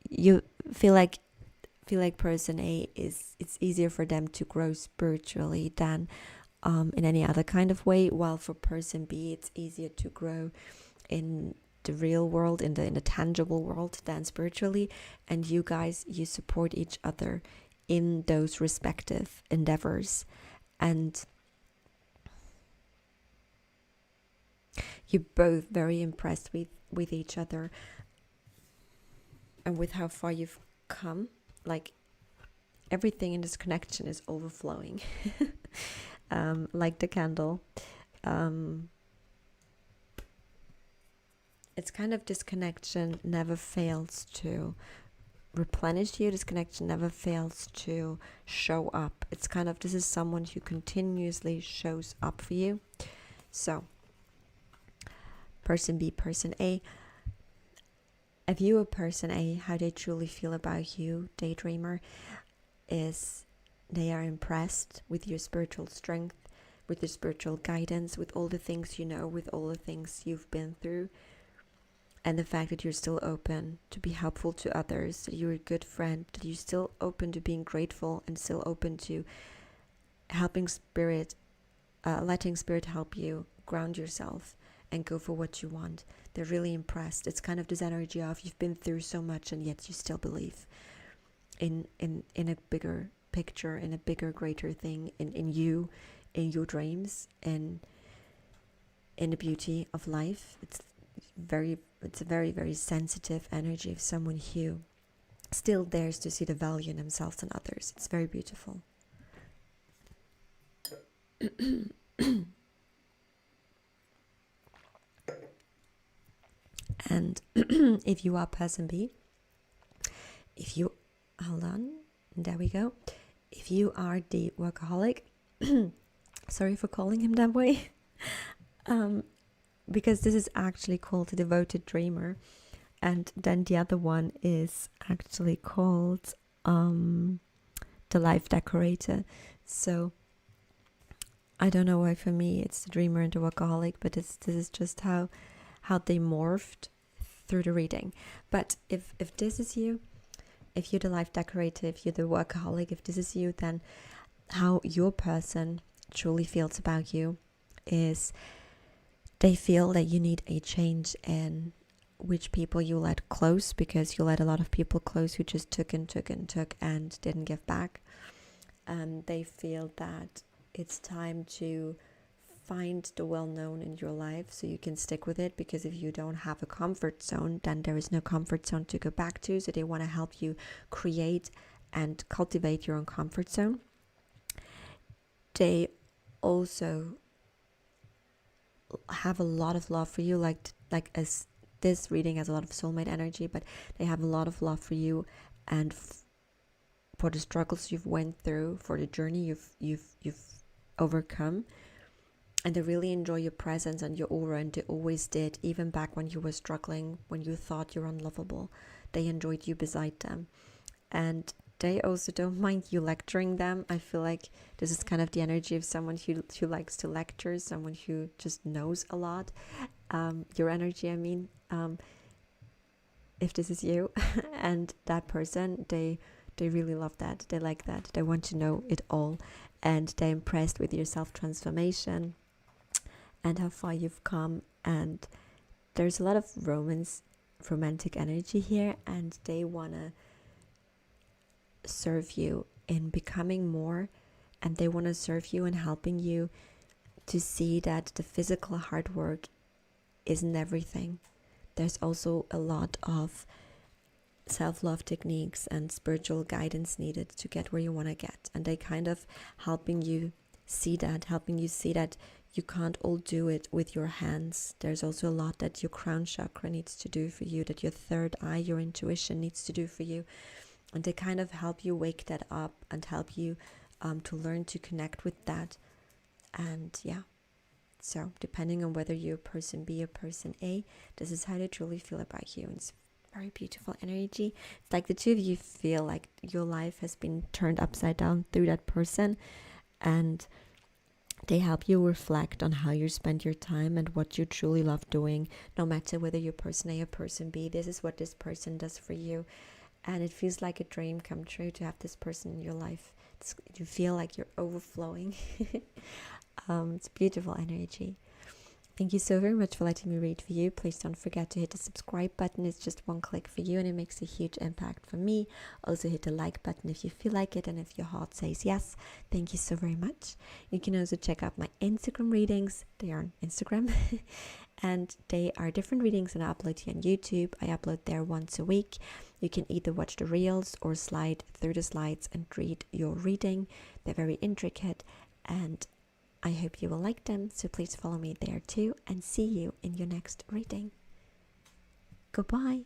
you feel like person A it's easier for them to grow spiritually than in any other kind of way, while for person B it's easier to grow in the real world, in the tangible world, than spiritually. And you guys, you support each other in those respective endeavors, and you're both very impressed with each other and with how far you've come. Like, everything in this connection is overflowing. Like the candle. It's kind of, this connection never fails to replenish you. This connection never fails to show up. It's kind of, this is someone who continuously shows up for you. So, person B, person A. A view of person A, how they truly feel about you, daydreamer, is they are impressed with your spiritual strength, with your spiritual guidance, with all the things you know, with all the things you've been through, and the fact that you're still open to be helpful to others, that you're a good friend, that you're still open to being grateful, and still open to helping spirit, letting spirit help you ground yourself and go for what you want. They're really impressed. It's kind of this energy of, you've been through so much and yet you still believe in a bigger picture, in a bigger, greater thing, in you, in your dreams, and in the beauty of life. It's a very, very sensitive energy of someone who still dares to see the value in themselves and others. It's very beautiful. And if you are person B, hold on, there we go. If you are the workaholic, sorry for calling him that way, because this is actually called the devoted dreamer, and then the other one is actually called the life decorator. So I don't know why for me it's the dreamer and the workaholic, but this is just how they morphed through the reading. But if this is you, if you're the life decorator, if you're the workaholic, if this is you, then how your person truly feels about you is they feel that you need a change in which people you let close, because you let a lot of people close who just took and didn't give back. They feel that it's time to find the well-known in your life so you can stick with it, because if you don't have a comfort zone, then there is no comfort zone to go back to. So they want to help you create and cultivate your own comfort zone. They also have a lot of love for you, like as this reading has a lot of soulmate energy, but they have a lot of love for you and for the struggles you've went through, for the journey you've overcome. And they really enjoy your presence and your aura, and they always did, even back when you were struggling, when you thought you're unlovable. They enjoyed you beside them. And they also don't mind you lecturing them. I feel like this is kind of the energy of someone who likes to lecture, someone who just knows a lot. Your energy, I mean, if this is you. And that person, they really love that. They like that. They want to know it all. And they're impressed with your self-transformation and how far you've come. And there's a lot of romantic energy here, and they want to serve you in becoming more, and they want to serve you in helping you to see that the physical hard work isn't everything. There's also a lot of self-love techniques and spiritual guidance needed to get where you want to get, and they kind of helping you see that you can't all do it with your hands. There's also a lot that your crown chakra needs to do for you, that your third eye, your intuition needs to do for you. And they kind of help you wake that up and help you to learn to connect with that. And yeah, so depending on whether you're person B or person A, this is how they truly feel about you. And it's very beautiful energy. It's like the two of you feel like your life has been turned upside down through that person, and they help you reflect on how you spend your time and what you truly love doing, no matter whether you're person A or person B. This is what this person does for you. And it feels like a dream come true to have this person in your life. You feel like you're overflowing. It's beautiful energy. Thank you so very much for letting me read for you. Please don't forget to hit the subscribe button. It's just one click for you and it makes a huge impact for me. Also hit the like button if you feel like it and if your heart says yes. Thank you so very much. You can also check out my Instagram readings. They are on Instagram. And they are different readings and I upload here on YouTube. I upload there once a week. You can either watch the reels or slide through the slides and read your reading. They're very intricate and I hope you will like them, so please follow me there too, and see you in your next reading. Goodbye.